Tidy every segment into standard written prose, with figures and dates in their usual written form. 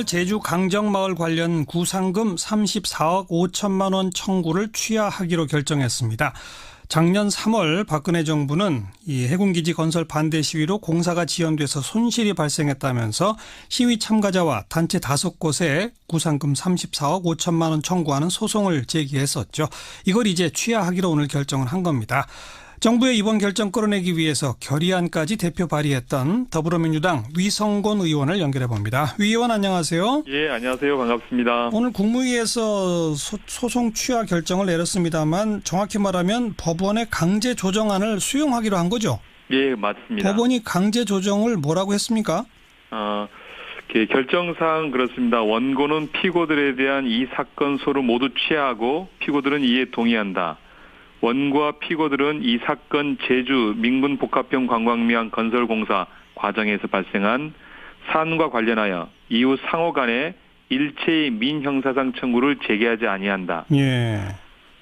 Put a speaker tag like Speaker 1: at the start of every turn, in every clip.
Speaker 1: 제주 강정마을 관련 구상금 34억 5천만 원 청구를 취하하기로 결정했습니다. 작년 3월 박근혜 정부는 이 해군기지 건설 반대 시위로 공사가 지연돼서 손실이 발생했다면서 시위 참가자와 단체 5곳에 구상금 34억 5천만 원 청구하는 소송을 제기했었죠. 이걸 이제 취하하기로 오늘 결정을 한 겁니다. 정부의 이번 결정 끌어내기 위해서 결의안까지 대표 발의했던 더불어민주당 위성곤 의원을 연결해 봅니다. 위 의원 안녕하세요.
Speaker 2: 예, 안녕하세요. 반갑습니다.
Speaker 1: 오늘 국무회의에서 소송 취하 결정을 내렸습니다만 정확히 말하면 법원의 강제 조정안을 수용하기로 한 거죠?
Speaker 2: 예, 맞습니다.
Speaker 1: 법원이 강제 조정을 뭐라고 했습니까?
Speaker 2: 결정사항 그렇습니다. 원고는 피고들에 대한 이 사건 소를 모두 취하하고 피고들은 이에 동의한다. 원고와 피고들은 이 사건 제주 민군복합형 관광미항 건설공사 과정에서 발생한 사안과 관련하여 이후 상호 간에 일체의 민형사상 청구를 제기하지 아니한다.
Speaker 1: 예.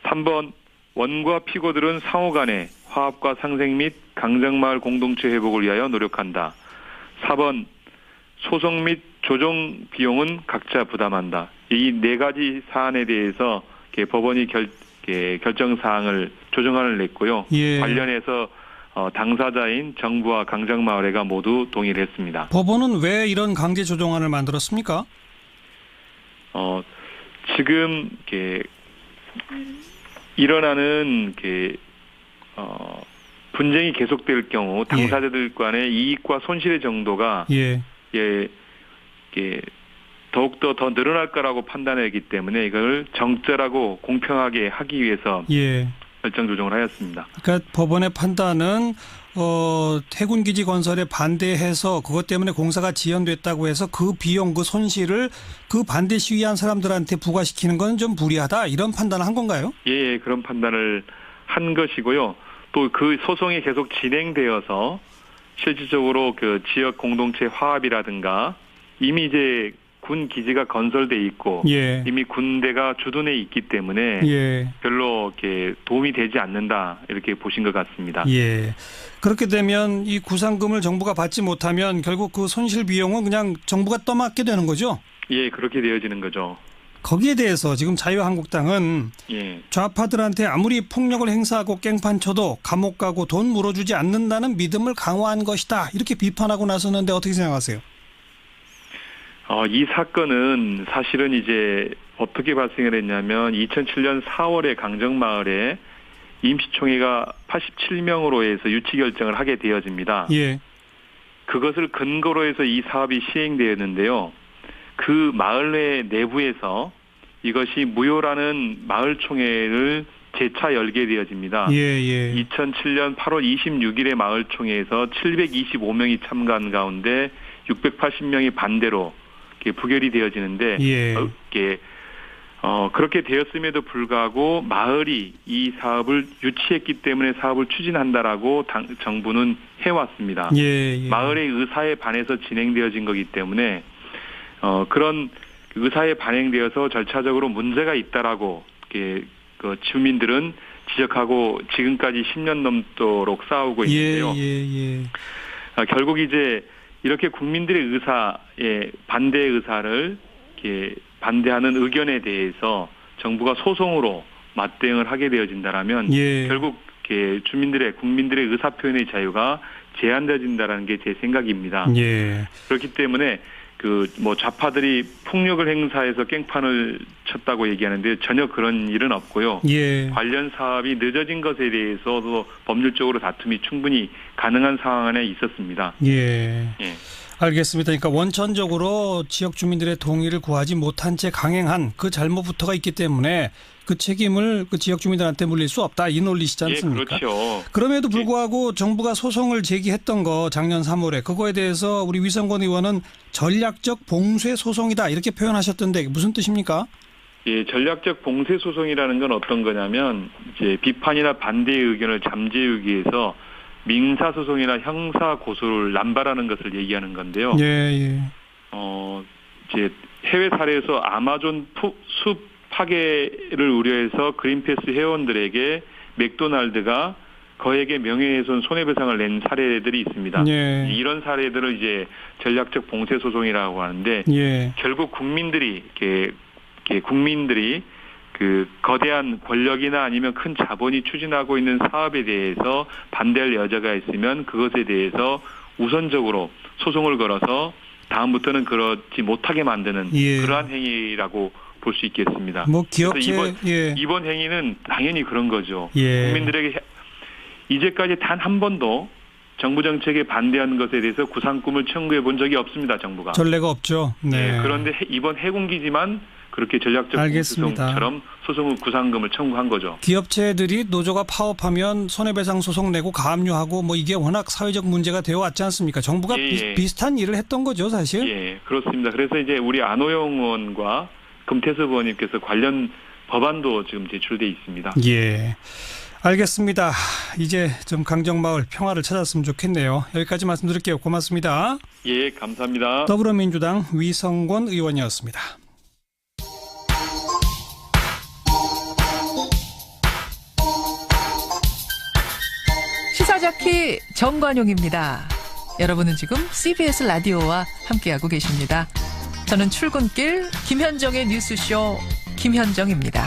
Speaker 2: 3번 원고와 피고들은 상호 간에 화합과 상생 및 강정마을 공동체 회복을 위하여 노력한다. 4번 소송 및 조정 비용은 각자 부담한다. 이 네 가지 사안에 대해서 법원이 결정사항을 조정안을 냈고요.
Speaker 1: 예.
Speaker 2: 관련해서 당사자인 정부와 강정마을회가 모두 동의를 했습니다.
Speaker 1: 법원은 왜 이런 강제 조정안을 만들었습니까?
Speaker 2: 지금 일어나는 분쟁이 계속될 경우 당사자들 간의 이익과 손실의 정도가 더욱더 더 늘어날 거라고 판단했기 때문에 이걸 정절하고 공평하게 하기 위해서 결정 조정을 하였습니다.
Speaker 1: 그러니까 법원의 판단은 해군기지 건설에 반대해서 그것 때문에 공사가 지연됐다고 해서 그 비용, 그 손실을 그 반대 시위한 사람들한테 부과시키는 건 좀 무리하다 이런 판단을 한 건가요?
Speaker 2: 예, 그런 판단을 한 것이고요. 또 그 소송이 계속 진행되어서 실질적으로 그 지역 공동체 화합이라든가 이미 이제 군 기지가 건설돼 있고 이미 군대가 주둔해 있기 때문에 별로 이렇게 도움이 되지 않는다 이렇게 보신 것 같습니다.
Speaker 1: 예. 그렇게 되면 이 구상금을 정부가 받지 못하면 결국 그 손실 비용은 그냥 정부가 떠맡게 되는 거죠?
Speaker 2: 예, 그렇게 되어지는 거죠.
Speaker 1: 거기에 대해서 지금 자유한국당은 좌파들한테 아무리 폭력을 행사하고 깽판 쳐도 감옥 가고 돈 물어주지 않는다는 믿음을 강화한 것이다 이렇게 비판하고 나섰는데 어떻게 생각하세요?
Speaker 2: 이 사건은 사실은 이제 어떻게 발생을 했냐면 2007년 4월에 강정마을에 임시총회가 87명으로 해서 유치 결정을 하게 되어집니다. 그것을 근거로 해서 이 사업이 시행되었는데요. 그 마을회 내부에서 이것이 무효라는 마을총회를 재차 열게 되어집니다. 2007년 8월 26일에 마을총회에서 725명이 참가한 가운데 680명이 반대로 부결이 되어지는데 그렇게 되었음에도 불구하고 마을이 이 사업을 유치했기 때문에 사업을 추진한다라고 정부는 해왔습니다. 마을의 의사에 반해서 진행되어진 거기 때문에 그런 의사에 반영되어서 절차적으로 문제가 있다라고 그 주민들은 지적하고 지금까지 10년 넘도록 싸우고 있는데요. 결국 이제 이렇게 국민들의 의사에 반대의 의사를 반대하는 의견에 대해서 정부가 소송으로 맞대응을 하게 되어진다라면 결국 국민들의 의사 표현의 자유가 제한되어진다라는 게 제 생각입니다. 그렇기 때문에 좌파들이 폭력을 행사해서 깽판을 쳤다고 얘기하는데 전혀 그런 일은 없고요. 관련 사업이 늦어진 것에 대해서도 법률적으로 다툼이 충분히 가능한 상황 안에 있었습니다.
Speaker 1: 알겠습니다. 그러니까 원천적으로 지역 주민들의 동의를 구하지 못한 채 강행한 그 잘못부터가 있기 때문에 그 책임을 그 지역 주민들한테 물릴 수 없다. 이 논리시지 않습니까?
Speaker 2: 그렇죠.
Speaker 1: 그럼에도 불구하고 정부가 소송을 제기했던 거 작년 3월에 그거에 대해서 우리 위성곤 의원은 전략적 봉쇄 소송이다 이렇게 표현하셨던데 무슨 뜻입니까?
Speaker 2: 전략적 봉쇄 소송이라는 건 어떤 거냐면 이제 비판이나 반대의 의견을 잠재우기 위해서 민사 소송이나 형사 고소를 남발하는 것을 얘기하는 건데요. 이제 해외 사례에서 아마존 숲 파괴를 우려해서 그린피스 회원들에게 맥도날드가 거액의 명예훼손 손해배상을 낸 사례들이 있습니다.
Speaker 1: 예.
Speaker 2: 이런 사례들을 이제 전략적 봉쇄 소송이라고 하는데
Speaker 1: 예.
Speaker 2: 결국 국민들이 그 거대한 권력이나 아니면 큰 자본이 추진하고 있는 사업에 대해서 반대할 여자가 있으면 그것에 대해서 우선적으로 소송을 걸어서 다음부터는 그렇지 못하게 만드는
Speaker 1: 예.
Speaker 2: 그러한 행위라고 볼 수 있겠습니다.
Speaker 1: 뭐 기업체
Speaker 2: 이번 행위는 당연히 그런 거죠.
Speaker 1: 예.
Speaker 2: 국민들에게 이제까지 단 한 번도 정부 정책에 반대하는 것에 대해서 구상금을 청구해 본 적이 없습니다. 정부가.
Speaker 1: 전례가 없죠. 네.
Speaker 2: 그런데 이번 해군기지만 그렇게 전략적 소송처럼 소송을 구상금을 청구한 거죠.
Speaker 1: 기업체들이 노조가 파업하면 손해배상 소송 내고 가압류하고 뭐 이게 워낙 사회적 문제가 되어 왔지 않습니까? 정부가 비슷한 일을 했던 거죠, 사실.
Speaker 2: 예, 그렇습니다. 그래서 이제 우리 안호영 의원과 금태섭 의원님께서 관련 법안도 지금 제출돼 있습니다.
Speaker 1: 예. 알겠습니다. 이제 좀 강정마을 평화를 찾았으면 좋겠네요. 여기까지 말씀드릴게요. 고맙습니다.
Speaker 2: 예, 감사합니다.
Speaker 1: 더불어민주당 위성권 의원이었습니다.
Speaker 3: 시사자키 정관용입니다. 여러분은 지금 CBS 라디오와 함께하고 계십니다. 저는 출근길 김현정의 뉴스쇼 김현정입니다.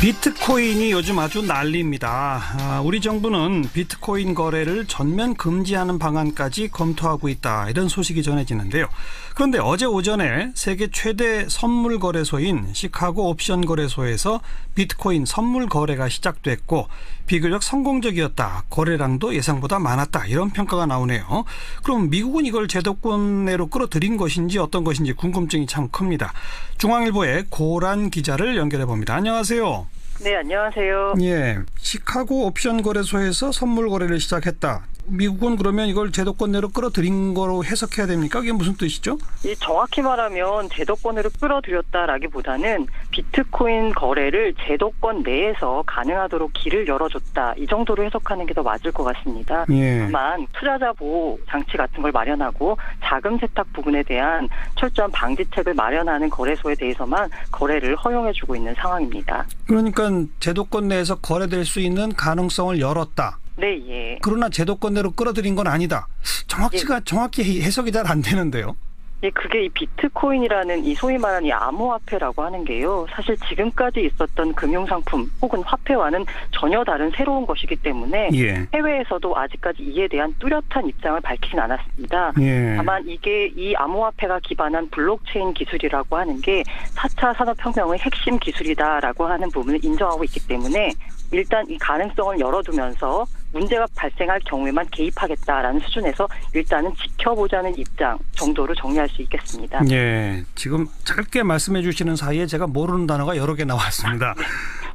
Speaker 1: 비트코인이 요즘 아주 난리입니다. 우리 정부는 비트코인 거래를 전면 금지하는 방안까지 검토하고 있다. 이런 소식이 전해지는데요. 그런데 어제 오전에 세계 최대 선물 거래소인 시카고 옵션 거래소에서 비트코인 선물 거래가 시작됐고 비교적 성공적이었다. 거래량도 예상보다 많았다. 이런 평가가 나오네요. 그럼 미국은 이걸 제도권 내로 끌어들인 것인지 어떤 것인지 궁금증이 참 큽니다. 중앙일보의 고란 기자를 연결해 봅니다. 안녕하세요.
Speaker 4: 네, 안녕하세요.
Speaker 1: 예, 시카고 옵션 거래소에서 선물 거래를 시작했다. 미국은 그러면 이걸 제도권 내로 끌어들인 거로 해석해야 됩니까? 이게 무슨 뜻이죠?
Speaker 4: 정확히 말하면 제도권으로 끌어들였다라기보다는 비트코인 거래를 제도권 내에서 가능하도록 길을 열어줬다. 이 정도로 해석하는 게 더 맞을 것 같습니다.
Speaker 1: 예.
Speaker 4: 다만 투자자 보호 장치 같은 걸 마련하고 자금 세탁 부분에 대한 철저한 방지책을 마련하는 거래소에 대해서만 거래를 허용해주고 있는 상황입니다.
Speaker 1: 그러니까 제도권 내에서 거래될 수 있는 가능성을 열었다.
Speaker 4: 네, 예.
Speaker 1: 그러나 제도권 내로 끌어들인 건 아니다. 정확히 해석이 잘 안 되는데요.
Speaker 4: 예, 그게 이 비트코인이라는 이 소위 말하는 이 암호화폐라고 하는 게요. 사실 지금까지 있었던 금융상품 혹은 화폐와는 전혀 다른 새로운 것이기 때문에
Speaker 1: 예.
Speaker 4: 해외에서도 아직까지 이에 대한 뚜렷한 입장을 밝히진 않았습니다.
Speaker 1: 예.
Speaker 4: 다만 이게 이 암호화폐가 기반한 블록체인 기술이라고 하는 게 4차 산업혁명의 핵심 기술이다라고 하는 부분을 인정하고 있기 때문에 일단 이 가능성을 열어두면서 문제가 발생할 경우에만 개입하겠다라는 수준에서 일단은 지켜보자는 입장 정도로 정리할 수 있겠습니다.
Speaker 1: 예, 지금 짧게 말씀해 주시는 사이에 제가 모르는 단어가 여러 개 나왔습니다.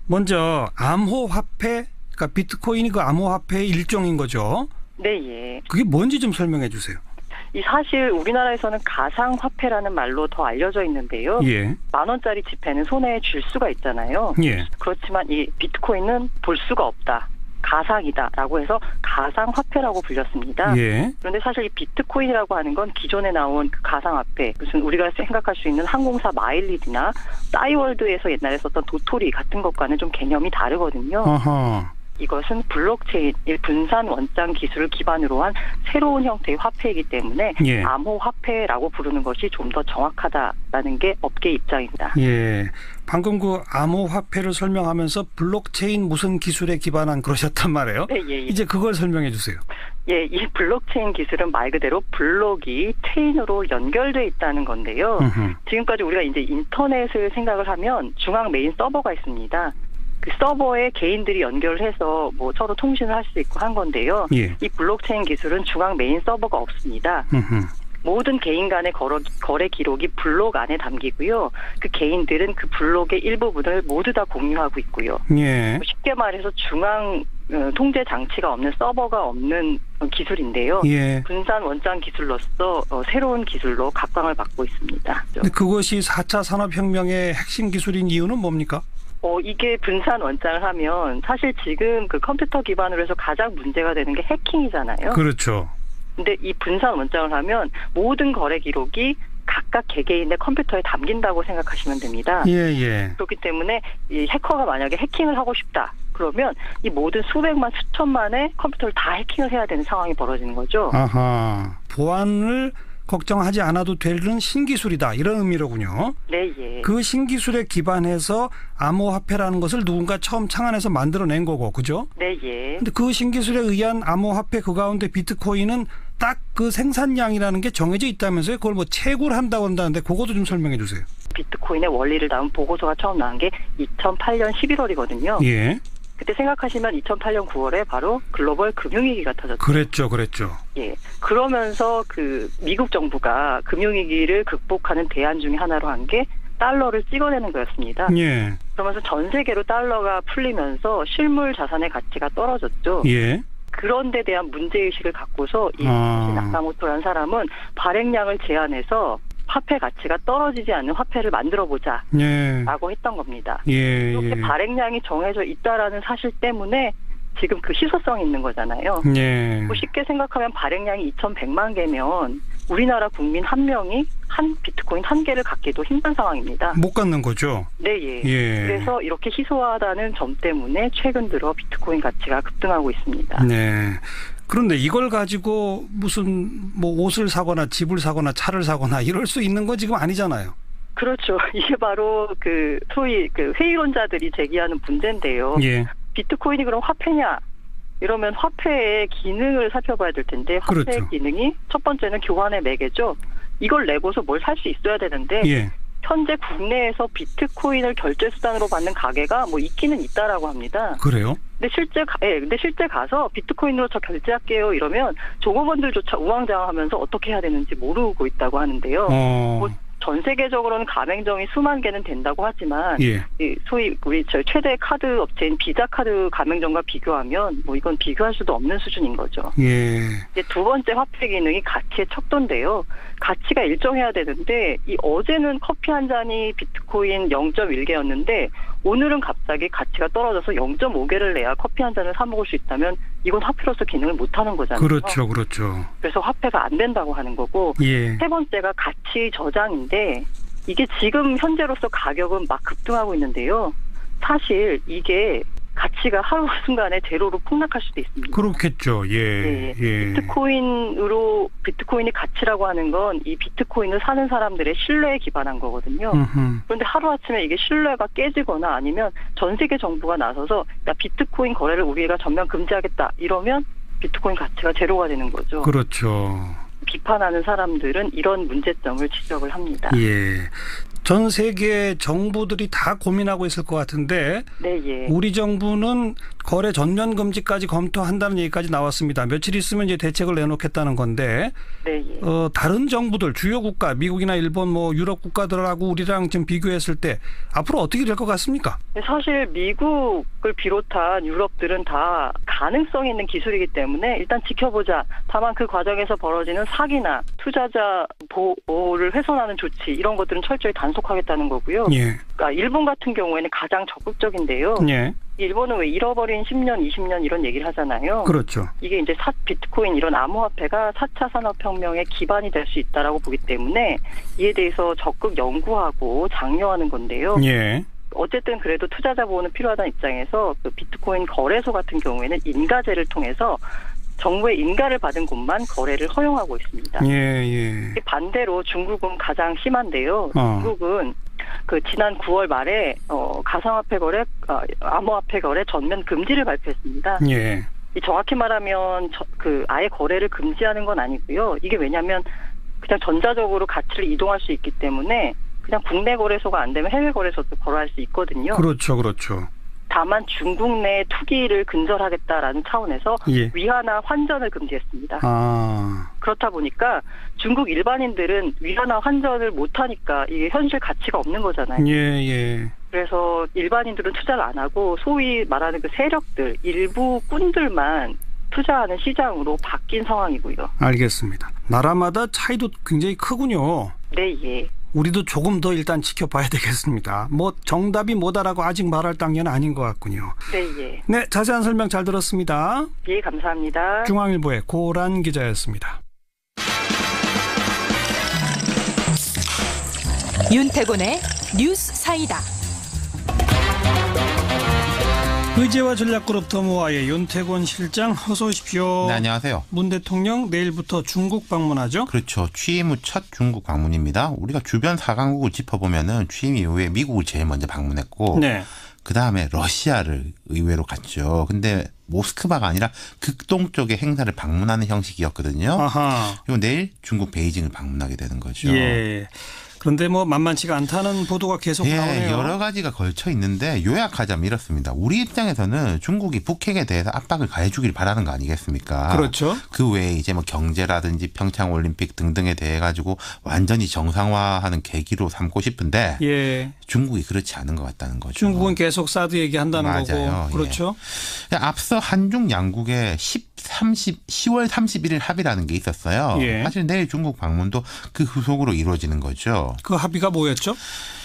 Speaker 1: 먼저 암호화폐, 그러니까 비트코인이 그 암호화폐의 일종인 거죠?
Speaker 4: 네, 예.
Speaker 1: 그게 뭔지 좀 설명해 주세요.
Speaker 4: 이 사실 우리나라에서는 가상화폐라는 말로 더 알려져 있는데요.
Speaker 1: 예.
Speaker 4: 10,000원짜리 지폐는 손에 쥘 수가 있잖아요.
Speaker 1: 예.
Speaker 4: 그렇지만 이 비트코인은 볼 수가 없다. 가상이다라고 해서 가상화폐라고 불렸습니다.
Speaker 1: 예.
Speaker 4: 그런데 사실 이 비트코인이라고 하는 건 기존에 나온 그 가상화폐, 무슨 우리가 생각할 수 있는 항공사 마일리지나 싸이월드에서 옛날에 썼던 도토리 같은 것과는 좀 개념이 다르거든요.
Speaker 1: 어허.
Speaker 4: 이것은 블록체인, 분산 원장 기술을 기반으로 한 새로운 형태의 화폐이기 때문에
Speaker 1: 예.
Speaker 4: 암호화폐라고 부르는 것이 좀 더 정확하다라는 게 업계 입장입니다.
Speaker 1: 예. 방금 그 암호화폐를 설명하면서 블록체인 무슨 기술에 기반한 그러셨단 말이에요.
Speaker 4: 네, 예, 예.
Speaker 1: 이제 그걸 설명해 주세요.
Speaker 4: 예, 이 블록체인 기술은 말 그대로 블록이 체인으로 연결돼 있다는 건데요. 지금까지 우리가 이제 인터넷을 생각을 하면 중앙 메인 서버가 있습니다. 그 서버에 개인들이 연결을 해서 뭐 서로 통신을 할 수 있고 한 건데요.
Speaker 1: 예.
Speaker 4: 이 블록체인 기술은 중앙 메인 서버가 없습니다. 모든 개인 간의 거래 기록이 블록 안에 담기고요. 그 개인들은 그 블록의 일부분을 모두 다 공유하고 있고요.
Speaker 1: 예.
Speaker 4: 쉽게 말해서 중앙 통제 장치가 없는 서버가 없는 기술인데요.
Speaker 1: 예.
Speaker 4: 분산 원장 기술로서 새로운 기술로 각광을 받고 있습니다.
Speaker 1: 근데 그것이 4차 산업혁명의 핵심 기술인 이유는 뭡니까?
Speaker 4: 이게 분산 원장을 하면 사실 지금 그 컴퓨터 기반으로 해서 가장 문제가 되는 게 해킹이잖아요.
Speaker 1: 그렇죠.
Speaker 4: 근데 이 분산 원장을 하면 모든 거래 기록이 각각 개개인의 컴퓨터에 담긴다고 생각하시면 됩니다.
Speaker 1: 예, 예.
Speaker 4: 그렇기 때문에 이 해커가 만약에 해킹을 하고 싶다. 그러면 이 모든 수백만 수천만의 컴퓨터를 다 해킹을 해야 되는 상황이 벌어지는 거죠.
Speaker 1: 아하. 보안을 걱정하지 않아도 되는 신기술이다. 이런 의미로군요.
Speaker 4: 네, 예.
Speaker 1: 그 신기술에 기반해서 암호화폐라는 것을 누군가 처음 창안해서 만들어낸 거고, 그죠?
Speaker 4: 네, 예.
Speaker 1: 근데 그 신기술에 의한 암호화폐 그 가운데 비트코인은 딱 그 생산량이라는 게 정해져 있다면서요? 그걸 뭐 채굴 한다고 한다는데 그것도 좀 설명해 주세요.
Speaker 4: 비트코인의 원리를 담은 보고서가 처음 나온 게 2008년 11월이거든요.
Speaker 1: 예.
Speaker 4: 그때 생각하시면 2008년 9월에 바로 글로벌 금융위기가 터졌죠.
Speaker 1: 그랬죠.
Speaker 4: 예. 그러면서 그 미국 정부가 금융위기를 극복하는 대안 중에 하나로 한 게 달러를 찍어내는 거였습니다.
Speaker 1: 예.
Speaker 4: 그러면서 전 세계로 달러가 풀리면서 실물 자산의 가치가 떨어졌죠.
Speaker 1: 예.
Speaker 4: 그런 데 대한 문제의식을 갖고서 이 나카모토라는 사람은 발행량을 제한해서 화폐 가치가 떨어지지 않는 화폐를 만들어보자 라고 했던 겁니다. 이렇게 발행량이 정해져 있다라는 사실 때문에 지금 그 희소성이 있는 거잖아요. 뭐 쉽게 생각하면 발행량이 2,100만 개면 우리나라 국민 한 명이 한 비트코인 한 개를 갖기도 힘든 상황입니다.
Speaker 1: 못 갖는 거죠?
Speaker 4: 네, 예. 그래서 이렇게 희소하다는 점 때문에 최근 들어 비트코인 가치가 급등하고 있습니다.
Speaker 1: 네. 그런데 이걸 가지고 무슨 뭐 옷을 사거나 집을 사거나 차를 사거나 이럴 수 있는 건 지금 아니잖아요.
Speaker 4: 그렇죠. 이게 바로 그 소위 그 회의론자들이 제기하는 문제인데요.
Speaker 1: 예.
Speaker 4: 비트코인이 그럼 화폐냐? 이러면 화폐의 기능을 살펴봐야 될 텐데 화폐의
Speaker 1: 그렇죠.
Speaker 4: 기능이 첫 번째는 교환의 매개죠. 이걸 내고서 뭘 살 수 있어야 되는데 현재 국내에서 비트코인을 결제 수단으로 받는 가게가 뭐 있기는 있다라고 합니다.
Speaker 1: 그래요?
Speaker 4: 근데 실제 가서 비트코인으로 저 결제할게요 이러면 종업원들조차 우왕좌왕하면서 어떻게 해야 되는지 모르고 있다고 하는데요. 뭐 전 세계적으로는 가맹점이 수만 개는 된다고 하지만 이 소위 우리 최대 카드 업체인 비자 카드 가맹점과 비교하면 뭐 이건 비교할 수도 없는 수준인 거죠. 이제 두 번째 화폐 기능이 가치의 척도인데요. 가치가 일정해야 되는데 이 어제는 커피 한 잔이 비트코인 0.1개였는데 오늘은 갑자기 가치가 떨어져서 0.5개를 내야 커피 한 잔을 사 먹을 수 있다면 이건 화폐로서 기능을 못하는 거잖아요.
Speaker 1: 그렇죠.
Speaker 4: 그래서 화폐가 안 된다고 하는 거고 세 번째가 가치 저장인데 이게 지금 현재로서 가격은 막 급등하고 있는데요. 사실 이게 가치가 하루순간에 제로로 폭락할 수도 있습니다.
Speaker 1: 그렇겠죠.
Speaker 4: 비트코인이 가치라고 하는 건 이 비트코인을 사는 사람들의 신뢰에 기반한 거거든요. 그런데 하루아침에 이게 신뢰가 깨지거나 아니면 전 세계 정부가 나서서 야, 비트코인 거래를 우리가 전면 금지하겠다 이러면 비트코인 가치가 제로가 되는 거죠.
Speaker 1: 그렇죠.
Speaker 4: 비판하는 사람들은 이런 문제점을 지적을 합니다.
Speaker 1: 전 세계 정부들이 다 고민하고 있을 것 같은데 우리 정부는 거래 전면 금지까지 검토한다는 얘기까지 나왔습니다. 며칠 있으면 이제 대책을 내놓겠다는 건데 다른 정부들 주요 국가 미국이나 일본 뭐 유럽 국가들하고 우리랑 좀 비교했을 때 앞으로 어떻게 될 것 같습니까?
Speaker 4: 사실 미국을 비롯한 유럽들은 다 가능성이 있는 기술이기 때문에 일단 지켜보자. 다만 그 과정에서 벌어지는 사기나 투자자 보호를 훼손하는 조치 이런 것들은 철저히 단속하겠다는 거고요. 그러니까 일본 같은 경우에는 가장 적극적인데요. 일본은 왜 잃어버린 10년, 20년 이런 얘기를 하잖아요.
Speaker 1: 그렇죠.
Speaker 4: 이게 이제 비트코인 이런 암호화폐가 4차 산업혁명의 기반이 될 수 있다라고 보기 때문에 이에 대해서 적극 연구하고 장려하는 건데요. 어쨌든 그래도 투자자 보호는 필요하다는 입장에서 그 비트코인 거래소 같은 경우에는 인가제를 통해서 정부의 인가를 받은 곳만 거래를 허용하고 있습니다. 반대로 중국은 가장 심한데요. 중국은 그 지난 9월 말에 가상화폐 거래, 암호화폐 거래 전면 금지를 발표했습니다. 정확히 말하면 아예 거래를 금지하는 건 아니고요. 이게 왜냐하면 그냥 전자적으로 가치를 이동할 수 있기 때문에 그냥 국내 거래소가 안 되면 해외 거래소도 거래할 수 있거든요. 그렇죠. 다만 중국 내 투기를 근절하겠다라는 차원에서 위화나 환전을 금지했습니다. 그렇다 보니까 중국 일반인들은 위화나 환전을 못하니까 이게 현실 가치가 없는 거잖아요. 그래서 일반인들은 투자를 안 하고 소위 말하는 그 세력들, 일부 꾼들만 투자하는 시장으로 바뀐 상황이고요.
Speaker 1: 알겠습니다. 나라마다 차이도 굉장히 크군요. 우리도 조금 더 일단 지켜봐야 되겠습니다. 뭐 정답이 뭐다라고 아직 말할 단계는 아닌 것 같군요. 네, 자세한 설명 잘 들었습니다.
Speaker 4: 감사합니다.
Speaker 1: 중앙일보의 고란 기자였습니다.
Speaker 5: 윤태곤의 뉴스 사이다.
Speaker 1: 의제와 전략그룹 더모아의 윤태권 실장 어서 오십시오.
Speaker 5: 네, 안녕하세요.
Speaker 1: 문 대통령 내일부터 중국 방문하죠?
Speaker 5: 그렇죠. 취임 후 첫 중국 방문입니다. 우리가 주변 4강국을 짚어보면은 취임 이후에 미국을 제일 먼저 방문했고
Speaker 1: 네.
Speaker 5: 그다음에 러시아를 의외로 갔죠. 근데 모스크바가 아니라 극동쪽의 행사를 방문하는 형식이었거든요.
Speaker 1: 아하.
Speaker 5: 그리고 내일 중국 베이징을 방문하게 되는 거죠.
Speaker 1: 예. 그런데 뭐 만만치가 않다는 보도가 계속 나오네요.
Speaker 5: 여러 가지가 걸쳐 있는데 요약하자면 이렇습니다. 우리 입장에서는 중국이 북핵에 대해서 압박을 가해주길 바라는 거 아니겠습니까?
Speaker 1: 그렇죠.
Speaker 5: 그 외에 이제 뭐 경제라든지 평창 올림픽 등등에 대해 가지고 완전히 정상화하는 계기로 삼고 싶은데
Speaker 1: 예.
Speaker 5: 중국이 그렇지 않은 것 같다는 거죠.
Speaker 1: 중국은 계속 사드 얘기한다는
Speaker 5: 맞아요.
Speaker 1: 거고. 그렇죠.
Speaker 5: 예. 앞서 한중 양국의 10월 31일 합의라는 게 있었어요.
Speaker 1: 예.
Speaker 5: 사실 내일 중국 방문도 그 후속으로 이루어지는 거죠.
Speaker 1: 그 합의가 뭐였죠?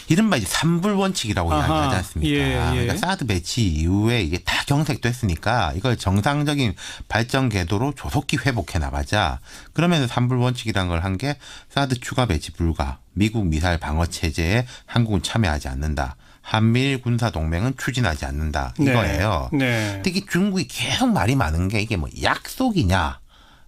Speaker 5: 이른바 이제 삼불 원칙이라고 이야기하지 않습니까?
Speaker 1: 예.
Speaker 5: 그러니까 사드 배치 이후에 이게 다 경색됐으니까 이걸 정상적인 발전 궤도로 조속히 회복해 나가자. 그러면서 삼불 원칙이라는 걸 한 게 사드 추가 배치 불가, 미국 미사일 방어 체제에 한국은 참여하지 않는다. 한미일 군사 동맹은 추진하지 않는다. 이거예요.
Speaker 1: 네.
Speaker 5: 특히 중국이 계속 말이 많은 게 이게 뭐 약속이냐,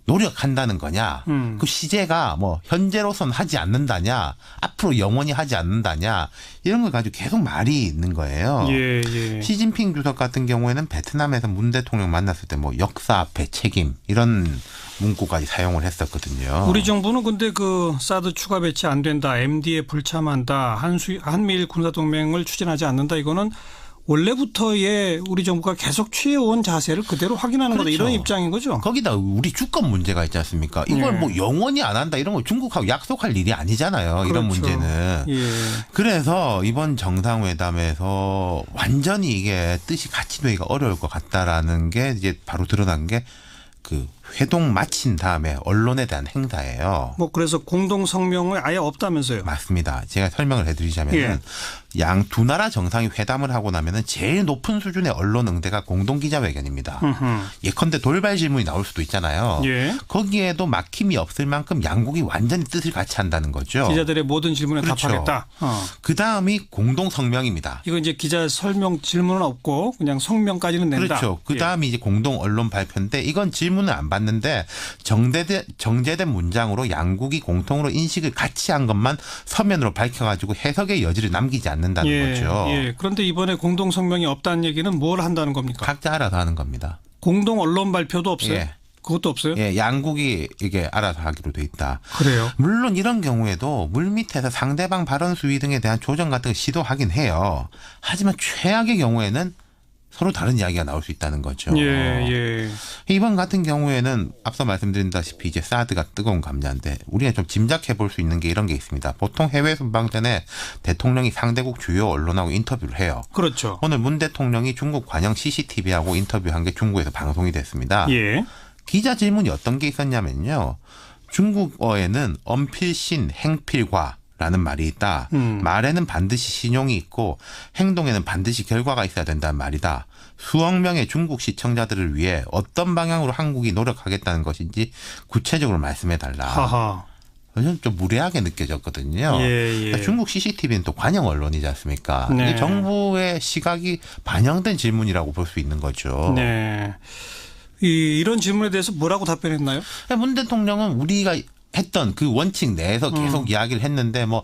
Speaker 5: 노력한다는 거냐, 그 시제가 뭐 현재로선 하지 않는다냐, 앞으로 영원히 하지 않는다냐, 이런 걸 가지고 계속 말이 있는 거예요.
Speaker 1: 예.
Speaker 5: 시진핑 주석 같은 경우에는 베트남에서 문 대통령 만났을 때 뭐 역사 앞에 책임 이런 문구까지 사용을 했었거든요.
Speaker 1: 우리 정부는 근데 그 사드 추가 배치 안 된다, MD에 불참한다, 한미일 군사동맹을 추진하지 않는다, 이거는 원래부터의 우리 정부가 계속 취해온 자세를 그대로 확인하는 거다, 이런 입장인 거죠.
Speaker 5: 거기다 우리 주권 문제가 있지 않습니까? 이걸
Speaker 1: 예.
Speaker 5: 뭐 영원히 안 한다 이런 걸 중국하고 약속할 일이 아니잖아요. 이런
Speaker 1: 그렇죠.
Speaker 5: 문제는.
Speaker 1: 예.
Speaker 5: 그래서 이번 정상회담에서 완전히 이게 뜻이 같이 되기가 어려울 것 같다라는 게 이제 바로 드러난 게 그 회동 마친 다음에 언론에 대한 행사예요.
Speaker 1: 뭐 그래서 공동 성명을 아예 없다면서요.
Speaker 5: 맞습니다. 제가 설명을 해드리자면은
Speaker 1: 예.
Speaker 5: 양 두 나라 정상이 회담을 하고 나면은 제일 높은 수준의 언론 응대가 공동 기자회견입니다. 예컨대 돌발 질문이 나올 수도 있잖아요.
Speaker 1: 예.
Speaker 5: 거기에도 막힘이 없을 만큼 양국이 완전히 뜻을 같이 한다는 거죠.
Speaker 1: 기자들의 모든 질문에
Speaker 5: 그렇죠.
Speaker 1: 답하겠다.
Speaker 5: 그 다음이 공동 성명입니다.
Speaker 1: 이거 이제 기자 설명 질문은 없고 그냥 성명까지는 낸다.
Speaker 5: 그렇죠. 그 다음이 이제 공동 언론 발표인데 이건 질문을 안 받는데 정제된 문장으로 양국이 공통으로 인식을 같이 한 것만 서면으로 밝혀가지고 해석의 여지를 남기지 않는다는 거죠.
Speaker 1: 예. 그런데 이번에 공동 성명이 없다는 얘기는 뭘 한다는 겁니까?
Speaker 5: 각자 알아서 하는 겁니다.
Speaker 1: 공동 언론 발표도 없어요?
Speaker 5: 예.
Speaker 1: 그것도 없어요?
Speaker 5: 예, 양국이 이게 알아서 하기로 돼 있다.
Speaker 1: 그래요.
Speaker 5: 물론 이런 경우에도 물밑에서 상대방 발언 수위 등에 대한 조정 같은 걸 시도하긴 해요. 하지만 최악의 경우에는 서로 다른 이야기가 나올 수 있다는 거죠.
Speaker 1: 예.
Speaker 5: 이번 같은 경우에는 앞서 말씀드린다시피 이제 사드가 뜨거운 감자인데 우리가 좀 짐작해 볼 수 있는 게 이런 게 있습니다. 보통 해외 순방 전에 대통령이 상대국 주요 언론하고 인터뷰를 해요.
Speaker 1: 그렇죠.
Speaker 5: 오늘 문 대통령이 중국 관영 CCTV하고 인터뷰한 게 중국에서 방송이 됐습니다.
Speaker 1: 예.
Speaker 5: 기자 질문이 어떤 게 있었냐면요. 중국어에는 엄필신 행필과 라는 말이 있다. 말에는 반드시 신용이 있고 행동에는 반드시 결과가 있어야 된다는 말이다. 수억 명의 중국 시청자들을 위해 어떤 방향으로 한국이 노력하겠다는 것인지 구체적으로 말씀해달라.
Speaker 1: 하하.
Speaker 5: 저는 좀 무례하게 느껴졌거든요.
Speaker 1: 예.
Speaker 5: 그러니까 중국 CCTV는 또 관영 언론이지 않습니까?
Speaker 1: 네.
Speaker 5: 이게 정부의 시각이 반영된 질문이라고 볼 수 있는 거죠.
Speaker 1: 네. 이런 질문에 대해서 뭐라고 답변했나요?
Speaker 5: 문 대통령은 우리가 했던 그 원칙 내에서 계속 이야기를 했는데 뭐